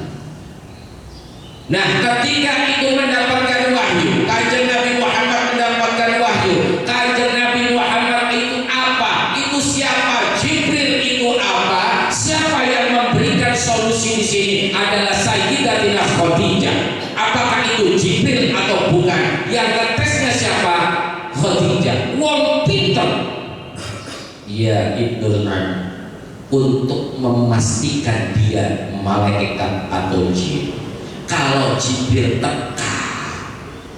Nah, ketika itu mendapatkan wahyu, kanjeng Nabi Muhammad mendapatkan wahyu. Kanjeng Nabi Muhammad itu apa? Itu siapa? Jibril itu apa? Siapa yang memberikan solusi di sini? Adalah Sayyidatina Khadijah. Apakah itu Jibril atau bukan? Yang ngetesnya siapa? Khadijah. Wong pinter. Ya Ibnul Am, untuk memastikan dia malaikat atau jin. Kalau Jibril teka,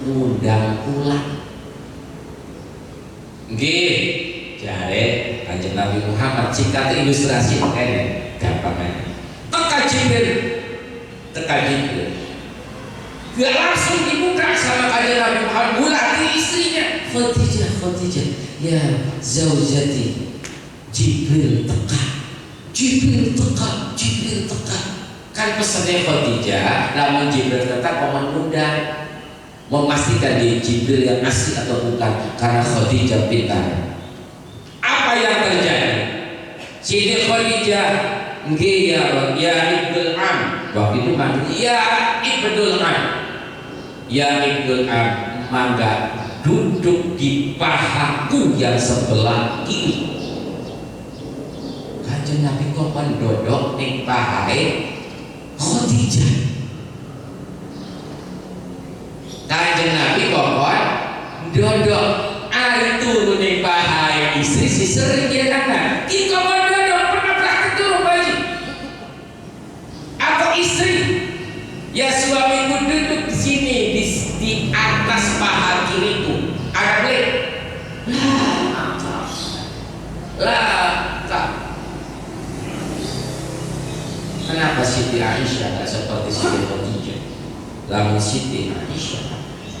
undang pulang. Nggih, jare kanjeng Nabi Muhammad singkat ilustrasi kene gampang aja. Teka Jibril. Dia langsung dibuka sama kanjeng Nabi Muhammad, bulati istrinya. Khadijah, ya zaujati. Jibril teka. Kan pesannya Khadijah, namun Jibril tetap mengundang, memastikan dia Jibril yang asli atau bukan, karena Khadijah pintar. Apa yang terjadi? Siti Khadijah, nggih ya Ibnul Am, waktu itu manggil ya Ibnul Am, ya Ibnul Am, mangga duduk di pahaku yang sebelah kiri. Kanjeng Nabi kok mendodok ning pahae Khadijah. Kanjeng Nabi kok dodok ari turu ning pahae istri si sering dia kan. Ki kok dodok pernah praktek turu bayi. Atau istri ya suamiku duduk di sini di atas paha kiriku. Ada boleh? Lah, kenapa Siti Aisyah tidak seperti Siti Khadijah? Lalu Siti Aisyah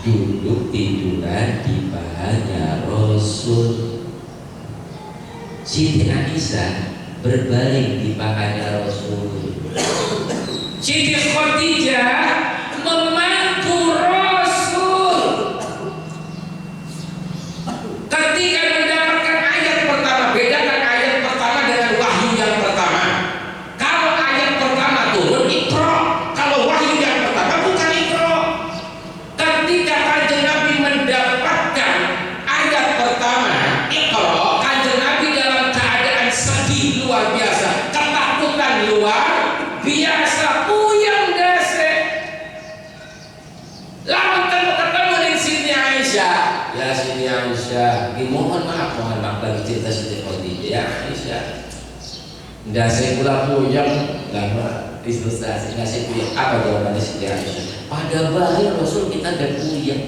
duduk tiduran di pahanya Rasul. Siti Aisyah berbaring di pahanya Rasul. Siti Khadijah membantu Rasul. Ketika mendapatkan ayat pertama, bedakan ayat pertama dengan wahyu yang pertama. Kalau ayat pertama turun Iqra, kalau wahyu yang pertama bukan Iqra. Ketika kanjeng Nabi mendapatkan ayat pertama Iqra, kanjeng Nabi dalam keadaan sedih luar biasa, ketakutan luar biasa, puyeng dese. Lalu ketemu dengan Siti Aisyah. Ya Siti Aisyah, mohon maaf lagi cerita Siti Khadijah. Ya Aisyah, ndak saya pula puyeng, lama ilustrasi ngasih puyeng. Apa jawabannya Siti Aisyah? Pada bahaya Rasul kita ada puyeng.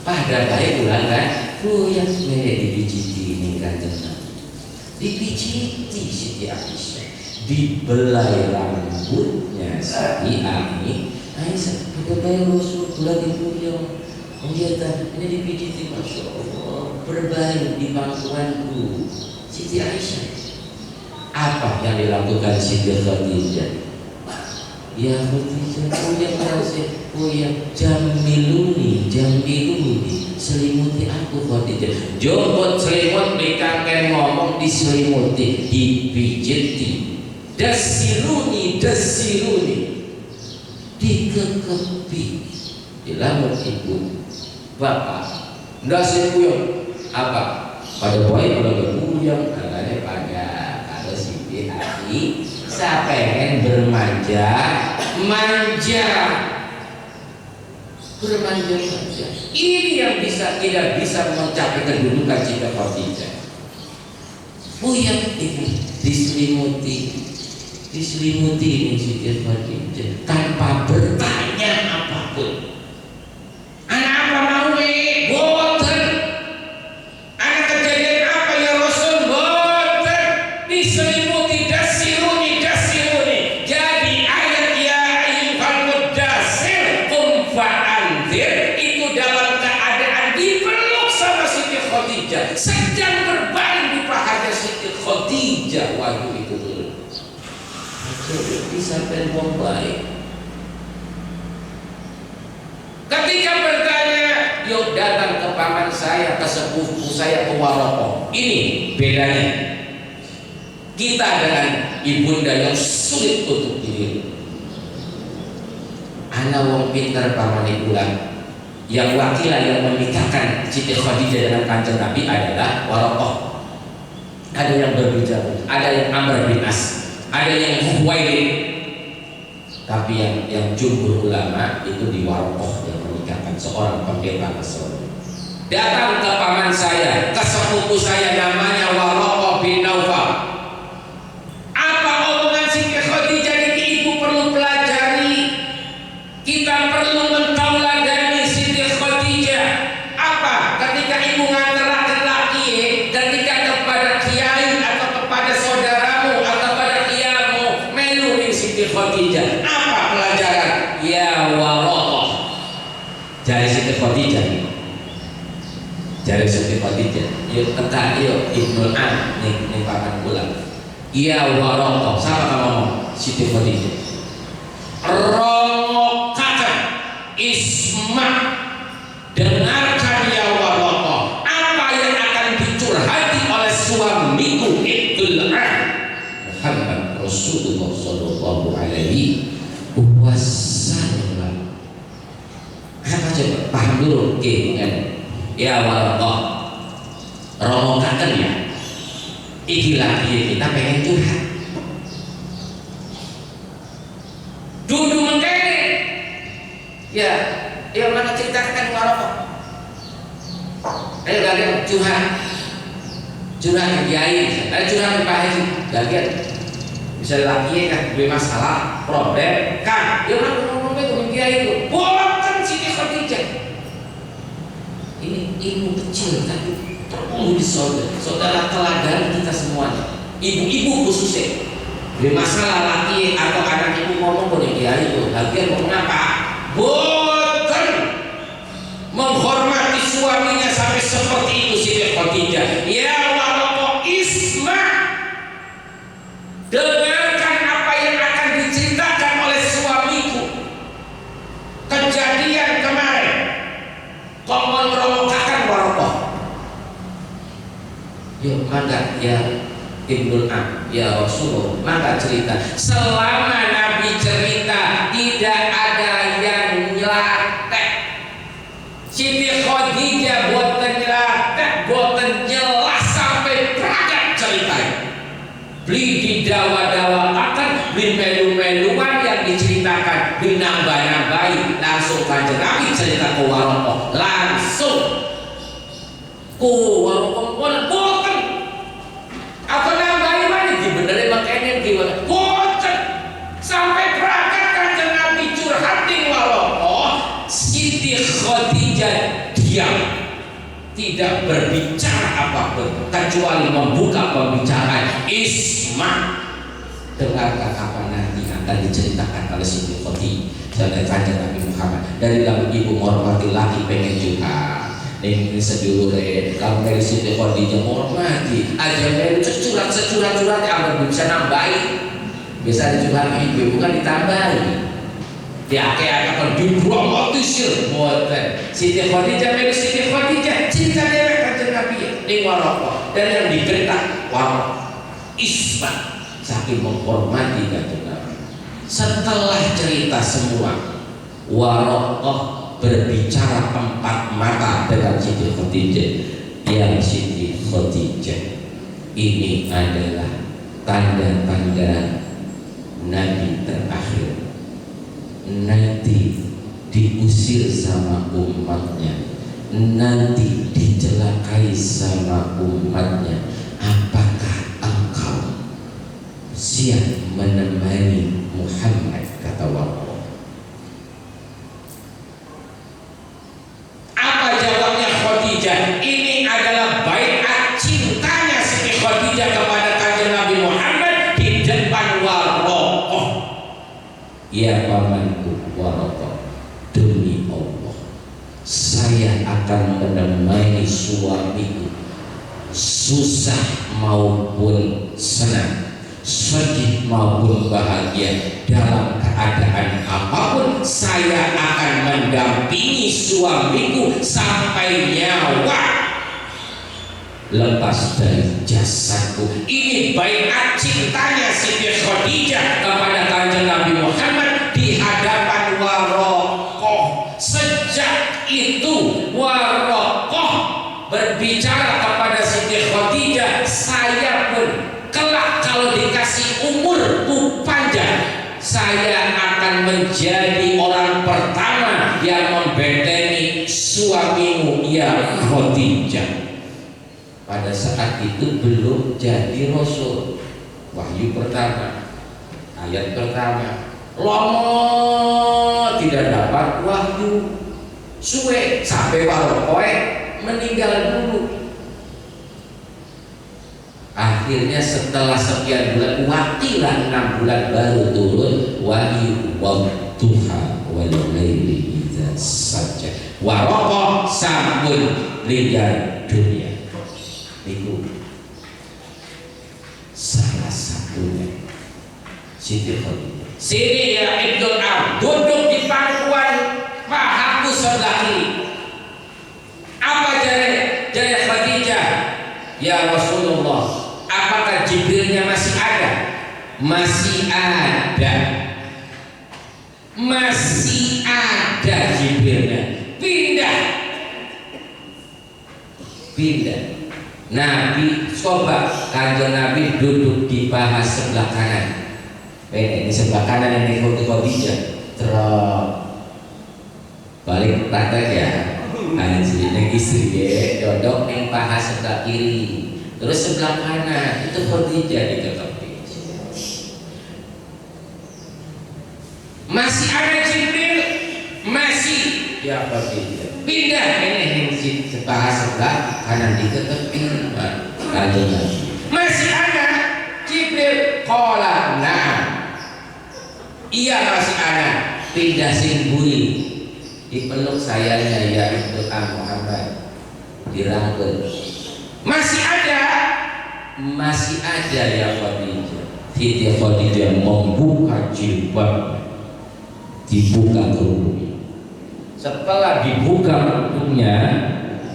Pada bahaya pulang kan? Puyeng mereka dipijiti ini kanjeng Nabi. Dipijiti Siti Aisyah, dibelai rambutnya Siti Aisyah. Pada bahaya Rasul pulang dipuyeng. Kegiatan ini dipijiti, Masya Allah, berbaring di pangkuanku. Siti Aisyah, apa yang dilakukan Siti Khadijah? Ya Khadijah, yang jamiluni, selimuti aku Khadijah. Jopot selimut, dikangken ngomong diselimuti, dipijiti. Dasiruni, dikekepi. Dilamun ibu bapak ndak sepuyeng apa pada boy kalau puyeng katanya pada kalau Siti Aisyah pengen bermanja ini yang tidak bisa mencapai kedudukan Siti Khadijah. Puyeng ibu diselimuti ini Siti Khadijah tanpa Khadijah sedang berbaring di pahanya Siti Khadijah. Wahyu itu turun. Bisa wong baik. Ketika bertanya, yuk datang ke paman saya, ke sepupu saya, ke Waraqah. Ini bedanya kita dengan ibunda yang sulit untuk diri. Anak wong pinter paman ibulan. Yang wakilah yang menikahkan Siti Khadijah dengan Kanjeng Nabi adalah Waraqah. Ada yang berbicara, ada yang Amr bin As, ada yang Huwailid. Tapi yang jumhur ulama itu di Waraqah yang menikahkan seorang pendeta Nasrani. Datang ke paman saya, ke sepupu saya namanya Waraqah bin Naufal. Apa omongan Siti Khadijah ini ibu perlu pelajari. Kita perlu mentauladani Siti Khadijah. Apa? Ketika ibu nganter laki-laki, ketika kepada kiai atau kepada saudaramu atau pada kiamu melu ning Siti Khadijah. Apa pelajaran? Ya Waraqah. Jari Siti Khadijah. Jari Siti Khadijah. Yuk tekan yuk Ibnul An ning paman kula. Ya Waraqah. Sama kamu ngomong Siti Khadijah. Rongokakan Isma, dengarkan ya Waraqah apa yang akan dicurhati oleh suamiku Ibnul An Muhammad Rasulullah sallallahu alaihi wasallam. Apa coba paham dulu kan? Ya Waraqah, rongokakan ya. Iki lagi kita pengen curhat. Duduk mengkene, ya, mana ceritakan Waraqah. Ayo kalian curhat ke kiai, ayo curhat ke Pak Haji. Bagian bisa laki kan dua masalah, problem, kan? Dia ngomong itu kiai itu, bukan Siti Khadijah. Ini ilmu kecil tapi perlu saudara teladan kita semuanya. Ibu-ibu khususnya. Di masalah laki atau anak ibu ngomong boleh dia itu, lagian mau ngapa? Boten menghormati suaminya sampai seperti itu Siti Khadijah. Ya Waraqah Isma, dengarkan apa yang akan diceritakan oleh suamiku. Kejadian kemarin, kau meromokakan Waraqah. Yuk mangga ya Ibnul An, ya Rasulullah, maka cerita. Selama Nabi cerita tidak ada yang nyelatek. Siti Khadijah buatan nyelatek, buatan jelas sampai peragat ceritanya. Beli didawa-dawa akan, beli melu-meluan yang diceritakan, beli nambah-nambahi. Langsung Kanjeng Nabi cerita ke Waraqah, langsung. Waraqah bukan. Apa nambahin mana dibenerin makanya gimana? Boten sampai perakat Kanjeng Nabi curhatin Waraqah. Siti Khadijah diam, tidak berbicara apapun kecuali membuka pembicaraan. Isma, dengarkan apa nanti akan diceritakan oleh Siti Khadijah dan Kanjeng Nabi Muhammad. Dari dalam ibu menghormati laki pengen curhat. Ini sedulur kalau dari Siti Khadijah menghormati aja dari securat yang bisa nambahin, bisa dicurhat ibu bukan ditambahin. Diake-ake kan dipromotisir buatan Siti Khadijah dari Siti Khadijah cinta dia Kanjeng Nabi ini Waraqah dan yang digertak Waraqah Isma saking menghormati Kanjeng Nabi. Setelah cerita semua, Waraqah berbicara empat mata dengan Siti Khadijah. Ya Siti Khadijah, ini adalah tanda-tanda Nabi terakhir. Nanti diusir sama umatnya, nanti dicelakai sama umatnya. Apakah engkau siap menemani Muhammad? Kata Waraqah. Ini adalah baiat cintanya Siti Khadijah kepada Kanjeng Nabi Muhammad di depan Waraqah. Ya pamanku Waraqah, demi Allah saya akan menemani suamiku susah maupun senang, sedih maupun bahagia, dalam keadaan apapun saya akan mendampingi suamiku sampai nyawa lepas dari jasadku. Ini baiat cintanya Siti Khadijah kepada Kanjeng Nabi Muhammad di hadapan Warokoh. Sejak itu Warokoh berbicara kepada Siti Khadijah, saya pun kelak kalau dikasih umurku panjang, saya akan menjadi orang pertama yang membentengi suamimu ya Khadijah. Pada saat itu belum jadi Rasul. Wahyu pertama, ayat pertama, lama tidak dapat wahyu, suwe sampai Warokoh meninggal dulu. Akhirnya setelah sekian bulan, wakilah 6 bulan baru turun wahyu wadduha wal laili idza saja. Warokoh sampun linggar dunia. Itu salah satunya Siti Khadijah. Sini ya Ibnu Am, duduk di pangkuan pahaku sebelah kiri. Apa jari Khadijah? Ya Rasulullah, apakah Jibrilnya masih ada? Masih ada. Masih ada Jibrilnya. Pindah. Nabi coba Kanjeng Nabi duduk di paha sebelah kanan. Ini sebelah kanan yang Khadijah. Terus balik praktek ya. Anjir, neng istri ya, dodok neng paha sebelah kiri. Terus sebelah kanan itu Khadijah diketepi. Masih ada Jibril, masih ya Khadijah. Pindah ini paha sebelah kanan diketepi. Masih ada Jibril, qala nah. Iya masih ada. Pindah singguri. Dipeluk sayanya ya Ibnu Muhammad, dirangkul. Masih ada ya Khadijah. Siti Khadijah membuka jilbab, dibuka kerudungnya. Setelah dibuka kerudungnya,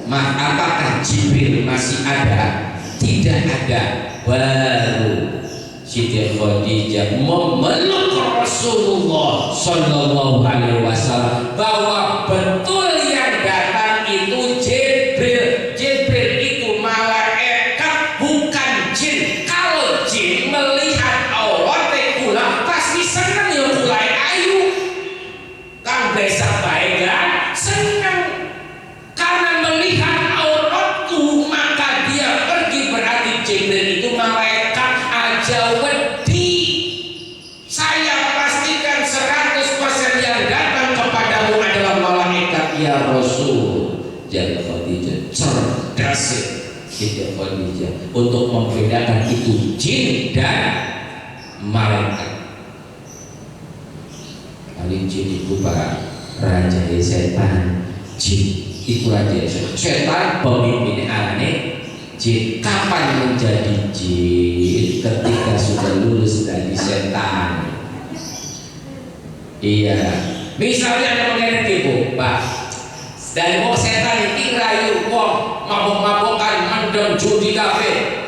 apakah Jibril masih ada? Tidak ada. Baru Siti Khadijah memeluk Rasulullah Sallallahu Alaihi Wasallam bahwa betul yang datang itu Jibril. Jibril itu malaikat bukan jin. Kalau jin melihat aurat kula pasti senang ya mulai ayu. Kang desa baik kan senang karena melihat auratku maka dia pergi. Berarti Jibril itu malaikat aja wedi. Saya pastikan 100% yang datang kepadamu adalah malaikat ya Rasul. Jadi Khadijah cerdas Siti Khadijah untuk membedakan itu jin dan malaikat. Paling jin itu para raja setan, jin itu raja setan, pemimpin aneh. Jin kapan menjadi jin? Ketika sudah lulus dari setan. Iya, misalnya ada mengenai tipu, Pak. Dan wong setan iki rayu wong mabuk-mabukan mendem judi kafe.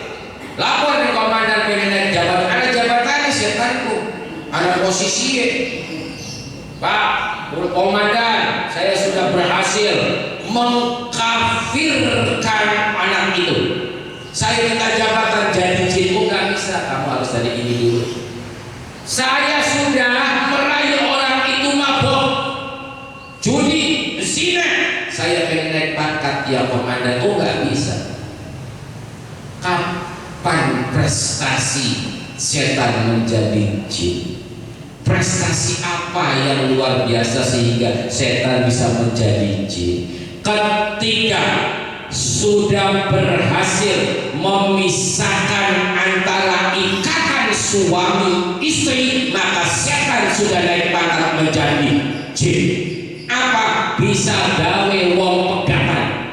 Lapor ke komandan pengen jabatan, ada jabatan setanku, ada posisi. Pak, komandan, saya sudah berhasil mengkafirkan anak itu. Saya minta jabatan jadi jin. Nggak bisa, kamu harus dari ini dulu. Saya sudah merayu orang itu mabuk judi, zina. Saya pengen naik pangkat ya komandan. Nggak bisa. Kapan prestasi setan menjadi jin? Prestasi apa yang luar biasa sehingga setan bisa menjadi jin? Ketika sudah berhasil memisahkan antara ikatan suami istri, maka setan sudah naik pangkat menjadi jin. Apa? Bisa gawe wong pegangan.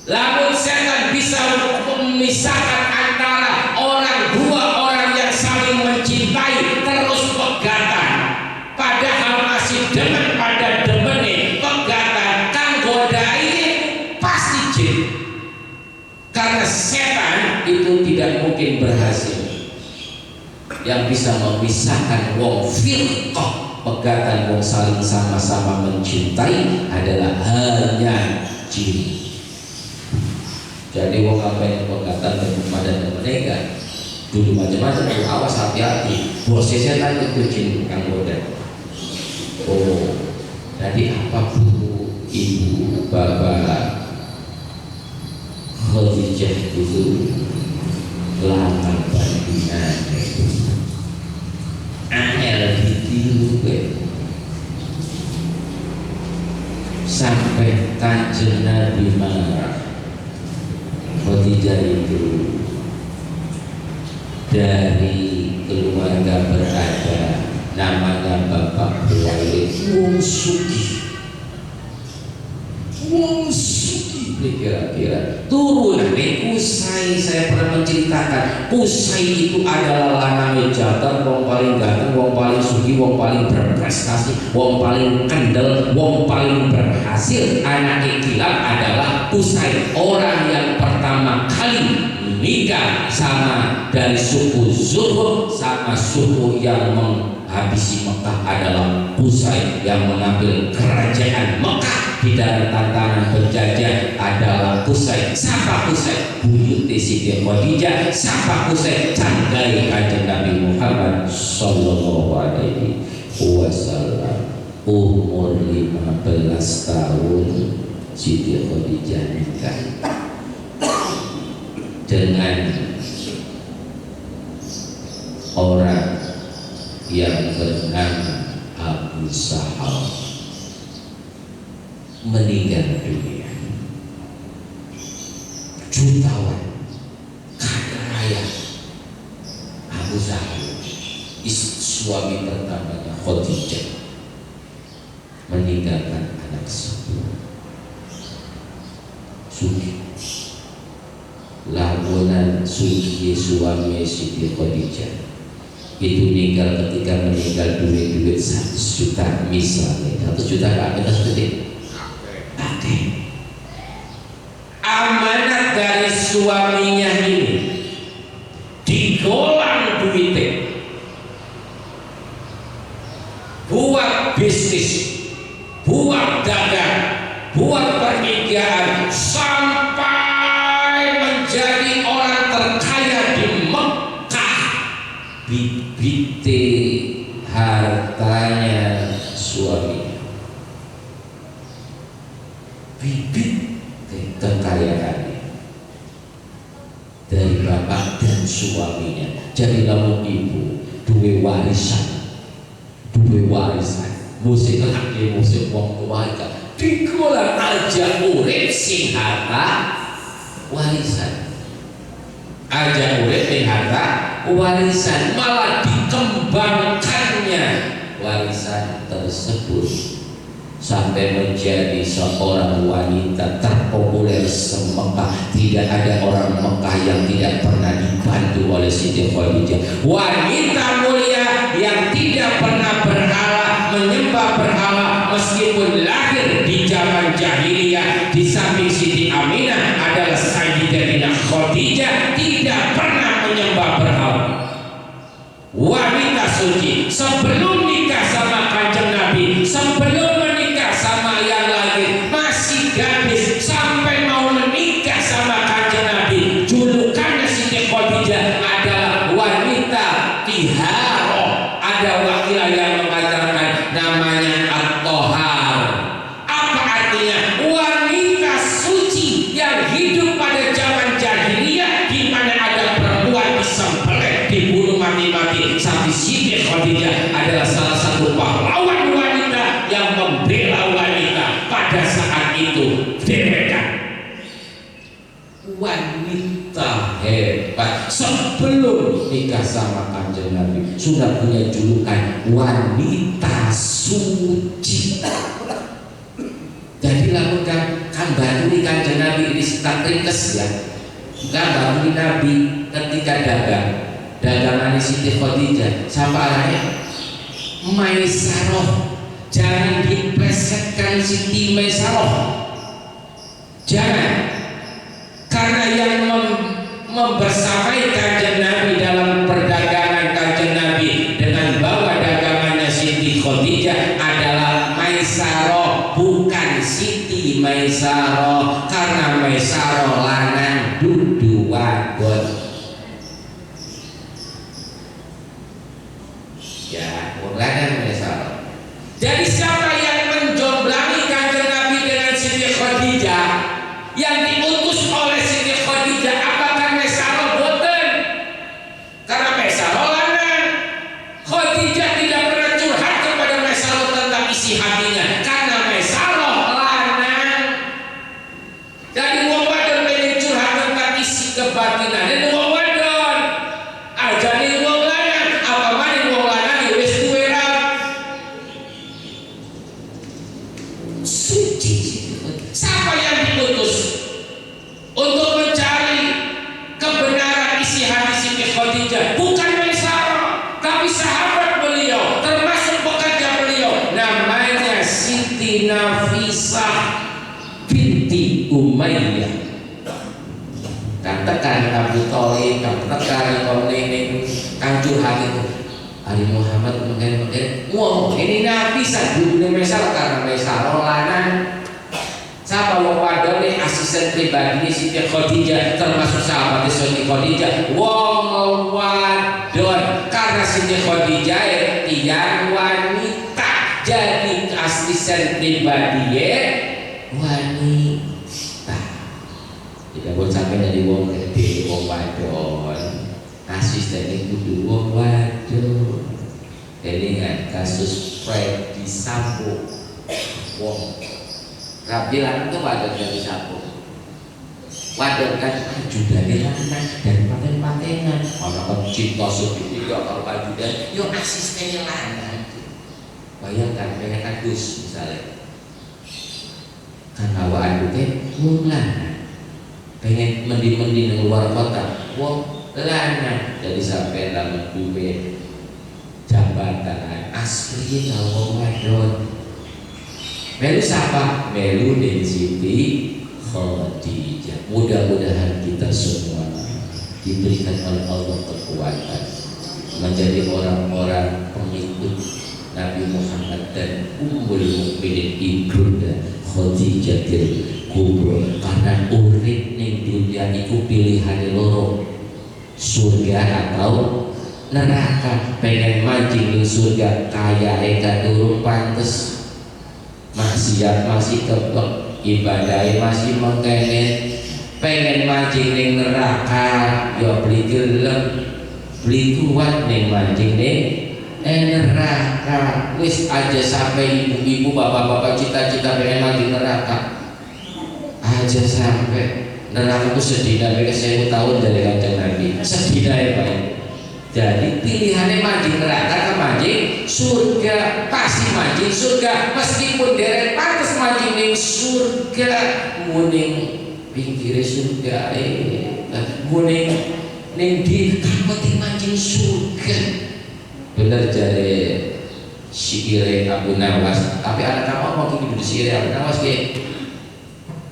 Lamun setan bisa memisahkan antara dua orang yang saling mencintai terus pegatan, padahal masih demen pada demene pegatan kang godai pasti jin, karena setan itu tidak mungkin berhasil. Yang bisa memisahkan wong firqah pegatan wong saling sama-sama mencintai adalah hanya jin. Jadi wong apa yang pegatan kepada mereka dulu macam-macam, awas hati-hati, bosnya setan itu jin kang goda. Oh, jadi apa bu, ibu, bapak Khadijah itu lama bandingan angel ditiru sampai Kanjeng Nabi marah. Khadijah itu dari keluarga berada, namanya Bapak Khuwailid, wong sugih, kira-kira turun nih Kusai. Saya pernah menceritakan Kusai itu adalah lanang jantan, wong paling ganteng, wong paling sugih, wong paling berprestasi, wong paling kendel, wong paling berhasil. Anak Kilab adalah Kusai, orang yang pertama kali nikah sama dari suku Zuhur sama suku yang menghabisi Mekah adalah Kusai, yang mengambil kerajaan Mekah di dalam tantangan penjajah adalah Kusai. Siapa Kusai? Buyute Siti Khadijah. Siapa Kusai? Canggai Kanjeng Nabi Muhammad sallallahu alaihi wasallam. Umur 15 tahun Siti Khadijah nikah dengan orang yang bernama Abu Sahal, meninggal dunia. Jutawan kaya raya Abu Sahal, suami pertamanya Khadijah, meninggalkan anak sepuluh. Sugi lamunan sugi suami Siti Khadijah itu meninggal, ketika meninggal duit 100 juta misalnya, 100 juta apa kita seperti amanat dari suaminya ini digolang duitnya buat bisnis, buat dagang, buat pernikahan, sampai menjadi orang terkaya di Mekah. Bibite hartanya suaminya, bibit kekayaannya dari bapak dan suaminya. Jadi lamun ibu duwe warisan, musik lagi musik wong keluarga dikola aja urip sing harta warisan, aja urip sing harta warisan, malah dikembangkannya warisan tersebut sampai menjadi seorang wanita terpopuler se-Mekah. Tidak ada orang Mekah yang tidak pernah dibantu oleh Siti Khadijah. Wanita mulia yang tidak pernah berhala, menyembah berhala, meskipun lahir di zaman jahiliyah. Di samping Siti Aminah adalah Sayyidatina Khadijah, tidak pernah menyembah berhala. Wanita suci sebelum nikah sama Kanjeng Nabi, sebelum sama yang lagi masih gadis, sampai mau menikah sama Kanjeng Nabi, julukannya Siti Khadijah adalah wanita tiharo. Ada wakilah yang mengatakan namanya at-tohar. Apa artinya? Wanita suci yang hidup pada zaman jahiliyah, di mana ada perempuan disembelih, dibunuh mati-mati. Tapi Siti Khadijah adalah salah satu pahlawan wanita yang membela wanita pada saat itu. Dewekan wanita hebat sebelum nikah sama Kanjeng Nabi sudah punya julukan wanita suci. Jadi lamun kan baru Kanjeng Nabi ini sekat ringkes ya, Gambar Nabi ketika dagangan Siti Khadijah sampai arahnya Maisarah, jangan diplesetkan Siti Maisarah, jangan, karena yang membersamai Kanjeng Nabi dalam perdagangan Kanjeng Nabi dengan bawa dagangannya Siti Khadijah adalah Maisarah, bukan Siti Maisarah, karena Maisarah lanang dudu wadon. Ya, lanang Maisarah. Jadi siapa yang menjomblangi Kanjeng Nabi dengan Siti Khadijah, yang diutus oleh Siti Khadijah, apakah Maisarah boten? Karena Maisarah lanang. Khadijah tidak pernah curhat kepada Maisarah tentang isi hatinya, karena Maisarah lanang. Jadi wong wadon pengen curhat tentang isi kebatinan, dan wong wadon aja nih wong lanang, apa maning wong lanang ya wis duwe rap. Suci. Siapa yang diutus untuk mencari kebenaran isi hati Siti Khadijah? Bukan Maisarah, tapi sahabat beliau, termasuk pekerja beliau, namanya Siti Nafisah binti Umayyah. Kan tekan Abu Thalib, kan tekan Komening, kan curhat itu. Ali Muhammad mungkin wow, ini Nafisah dulu Maisarah, karena Maisarah lanang. Siapa wong wadon nih asisten pribadi Siti Khadijah, termasuk sahabat Siti Khadijah, wong wadon, karena Siti Khadijah tiang wanita, jadi asisten pribadi wanita. Tidak boleh sampai dari wong gede, wong wadon, asisten itu wong wadon. Jadi kan kasus Freddy Sambo, wong Rabilan itu wadon dari Sambo. Wadon kan ajudannya lanang dan paten-patenan. Orang kan cinta segitiga kalau ajudan, yo asistennya lanang. Bayangkan pengen adus misalnya, kan awak adutnya wong lanang, pengen mendi-mendi di luar kota, wong lanang. Jadi sampai dalam duwe jabatan asli wong wadon. Melu siapa? Melu dan Siti Khadijah. Mudah-mudahan kita semua diberikan oleh Allah kekuatan menjadi orang-orang pengikut Nabi Muhammad dan Ummul Mukminin Ibunda Khadijatul Kubra. Karena urip ning dunia iku pilihan loro, surga atau neraka. Pengen mancing ning surga kaya eka durung pantes, maksiat masih keblok, ibadah masih mengkene. Pengen mancing ning neraka ya beli gelem, beli kuat ning mancing ning neraka. Wis aja sampai ibu-ibu bapak-bapak cita-cita pengen mancing neraka, aja sampai neraka itu sedina mereka 1000 tahun dari Kanjeng Nabi, sedina ya Pak. Jadi pilihannya mancing neraka ke mancing surga, pasti mancing surga, meskipun derek pantas mancing ning surga, muning pinggir surga, muning ning di kampung mancing surga. Bener jadi syair Abu Nawas, tapi ada kamu ngomong gitu di syair Abu Nawas ke,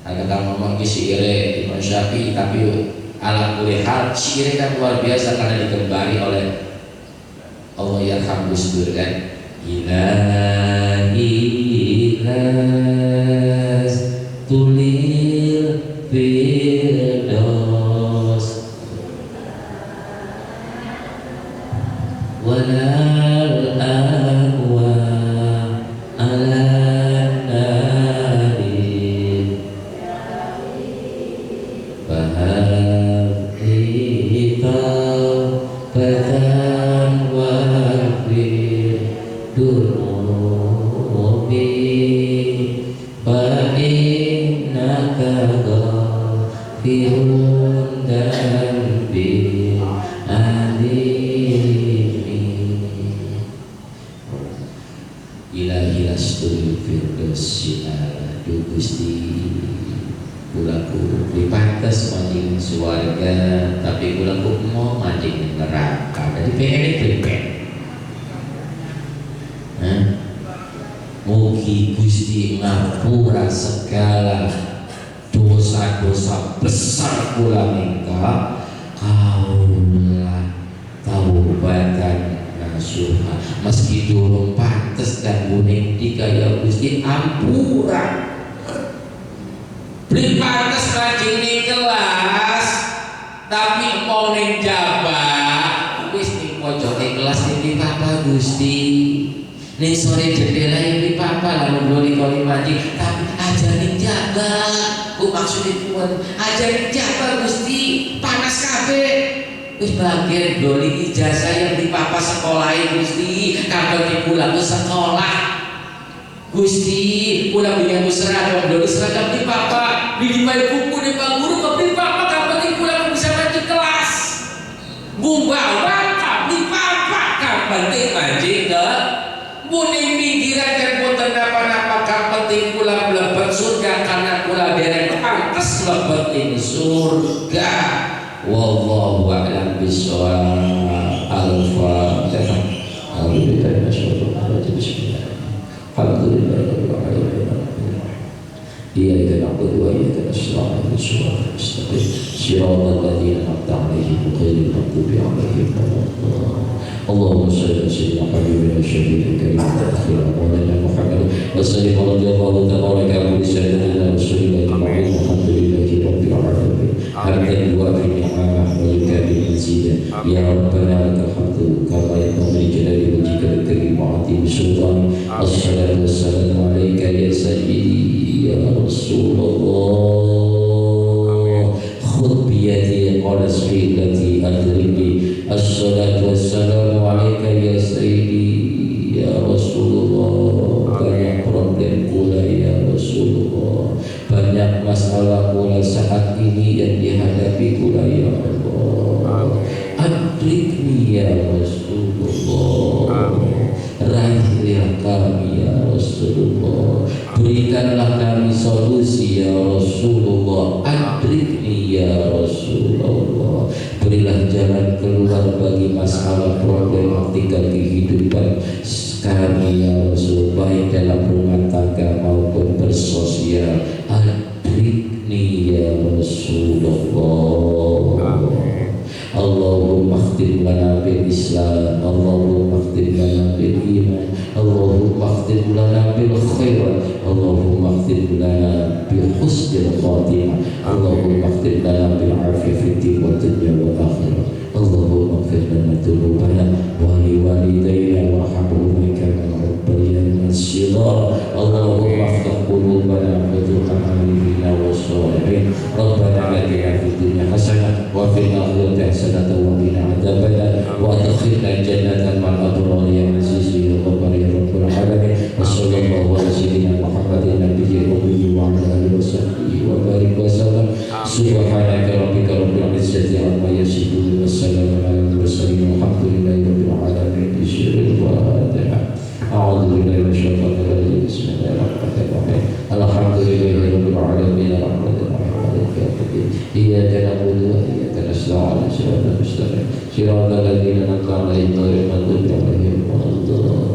ada kamu ngomong di syair Imam Syafi'i, tapi ala kulli hal syair kan luar biasa karena digembari oleh Allah yarham Gus Dur kan. Ilahi ikhlas tulil firdaus walal ahwa ala nari bahar ikau batan wakil durubi ba'inaka ghafirun dan bil alimi ilahi lastul firdaus sinara du Gusti Kulaku dipantes mancing suarga, tapi kulaku mau mancing neraka. Jadi pengen pripen. Mugi Gusti ngapura segala dosa-dosa besar kula mengka kaulah taubatan nasuha. Meski dulu pantes dan kuning dikaya Gusti ampura. Beli pantes mancing ning kelas, tapi mau ning jabah wis ning pojoke kelas ning papa Gusti. Ning sore jendela ning papa lamun doli kali mancing, tapi aja ning jabah. Ku maksudnya pun aja ning jabah Gusti, panas kabeh. Wis bagian doli ijazah yang di papa sekolahin Gusti, kabeh pulang ke sekolah. Gusti, pulang punya seragam, dulu seragam di papa, di bayi buku di pak guru, di papa, kapan pulang bisa mancing kelas. Bumbawa, di papa, kapan mancing ke buning pinggiran dan boten napa-napa, kapan pulang melebat surga karena pulang dereng pantes melebatin surga. Wallahu a'lam bishawab. Al-Fatihah. Alhamdulillah. Bismillah. Alhamdulillah Iyyaka na'budu wa iyyaka nasta'in ihdinas mustaqim shiratal ladzina an'amta 'alaihim ghairil maghdubi 'alaihim waladdallin. Allahumma shalli ala sayyidina habibina syafi'il karim akhir maulana Muhammad wa sallim radhiyallahu ta'ala anhu sayyidina rasulillah alhamdulillahi rabbil alamin. Hamdan wa ni'mah wa yukafi mazidah ya rabbana lakal hamdu kama yanbaghi li jalali wajhika al-karim wa 'azimi sultanik. Assalatu wassalamu alayka ya sayyidi ya Rasulullah. Khudh biyadi qalasri lati adribi. Assalatu wassalamu alayka ya sayyidi ya Rasulullah. Banyak problem pula ya Rasulullah, banyak masalah pula saat ini yang dihadapi pula ya Allah. Adrikni ya Rasulullah, raihlah kami ya Rasulullah, berikanlah kami solusi ya Rasulullah. Adrikni ya Rasulullah, berilah jalan keluar bagi masalah problematika kehidupan kami ya Rasul, baik dalam rumah tangga maupun bersosial. Adrikni ya Rasulullah. Allahumma khtim lana bil Islam, Allahumma khtim lana bil iman, Allahumma khtim lana bil khairat, Allahumma khtim lana bi husnil khatimah, Allahumma khtim lana bil afiyah fid din wa dunya wal akhirah. Allahumma ighfir lana dhunubana wa li walidayna warhamhuma kama rabbayana shighara. Allahumma iftah qulubana wa tuqam amalina wa shalihin. Rabbana atina fid dunya hasanah wa fil akhirati hasanah wa qina adzabannar wa adkhilna jannata ma'al abrar ya aziz ya ghaffar ya rabbal alamin. Wa sallallahu ala sayyidina Muhammadin nabiyil ummi wa ala alihi wa sahbihi wa barik wa sallam. Subhanaka rabbika rabbil izzati amma yasifun wa salamun alal mursalin walhamdulillahi rabbil alamin. Bismillahirrahmanirrahim. A'udzu billahi minasyaitonir rajim. Bismillahirrahmanirrahim. Alhamdulillahi rabbil alamin arrahmanir rahim maliki yaumiddin. Iyyaka na'budu wa iyyaka nasta'in ihdinas mustaqim shiratal ladzina an'amta 'alaihim ghairil maghdubi 'alaihim waladdallin.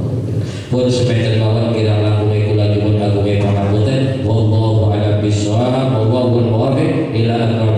Pun semeter mawon kirang langkung kula nyuwun kagem pangapunten. Wallahu a'lam bishawab. Wallahul muwaffiq ila aqrab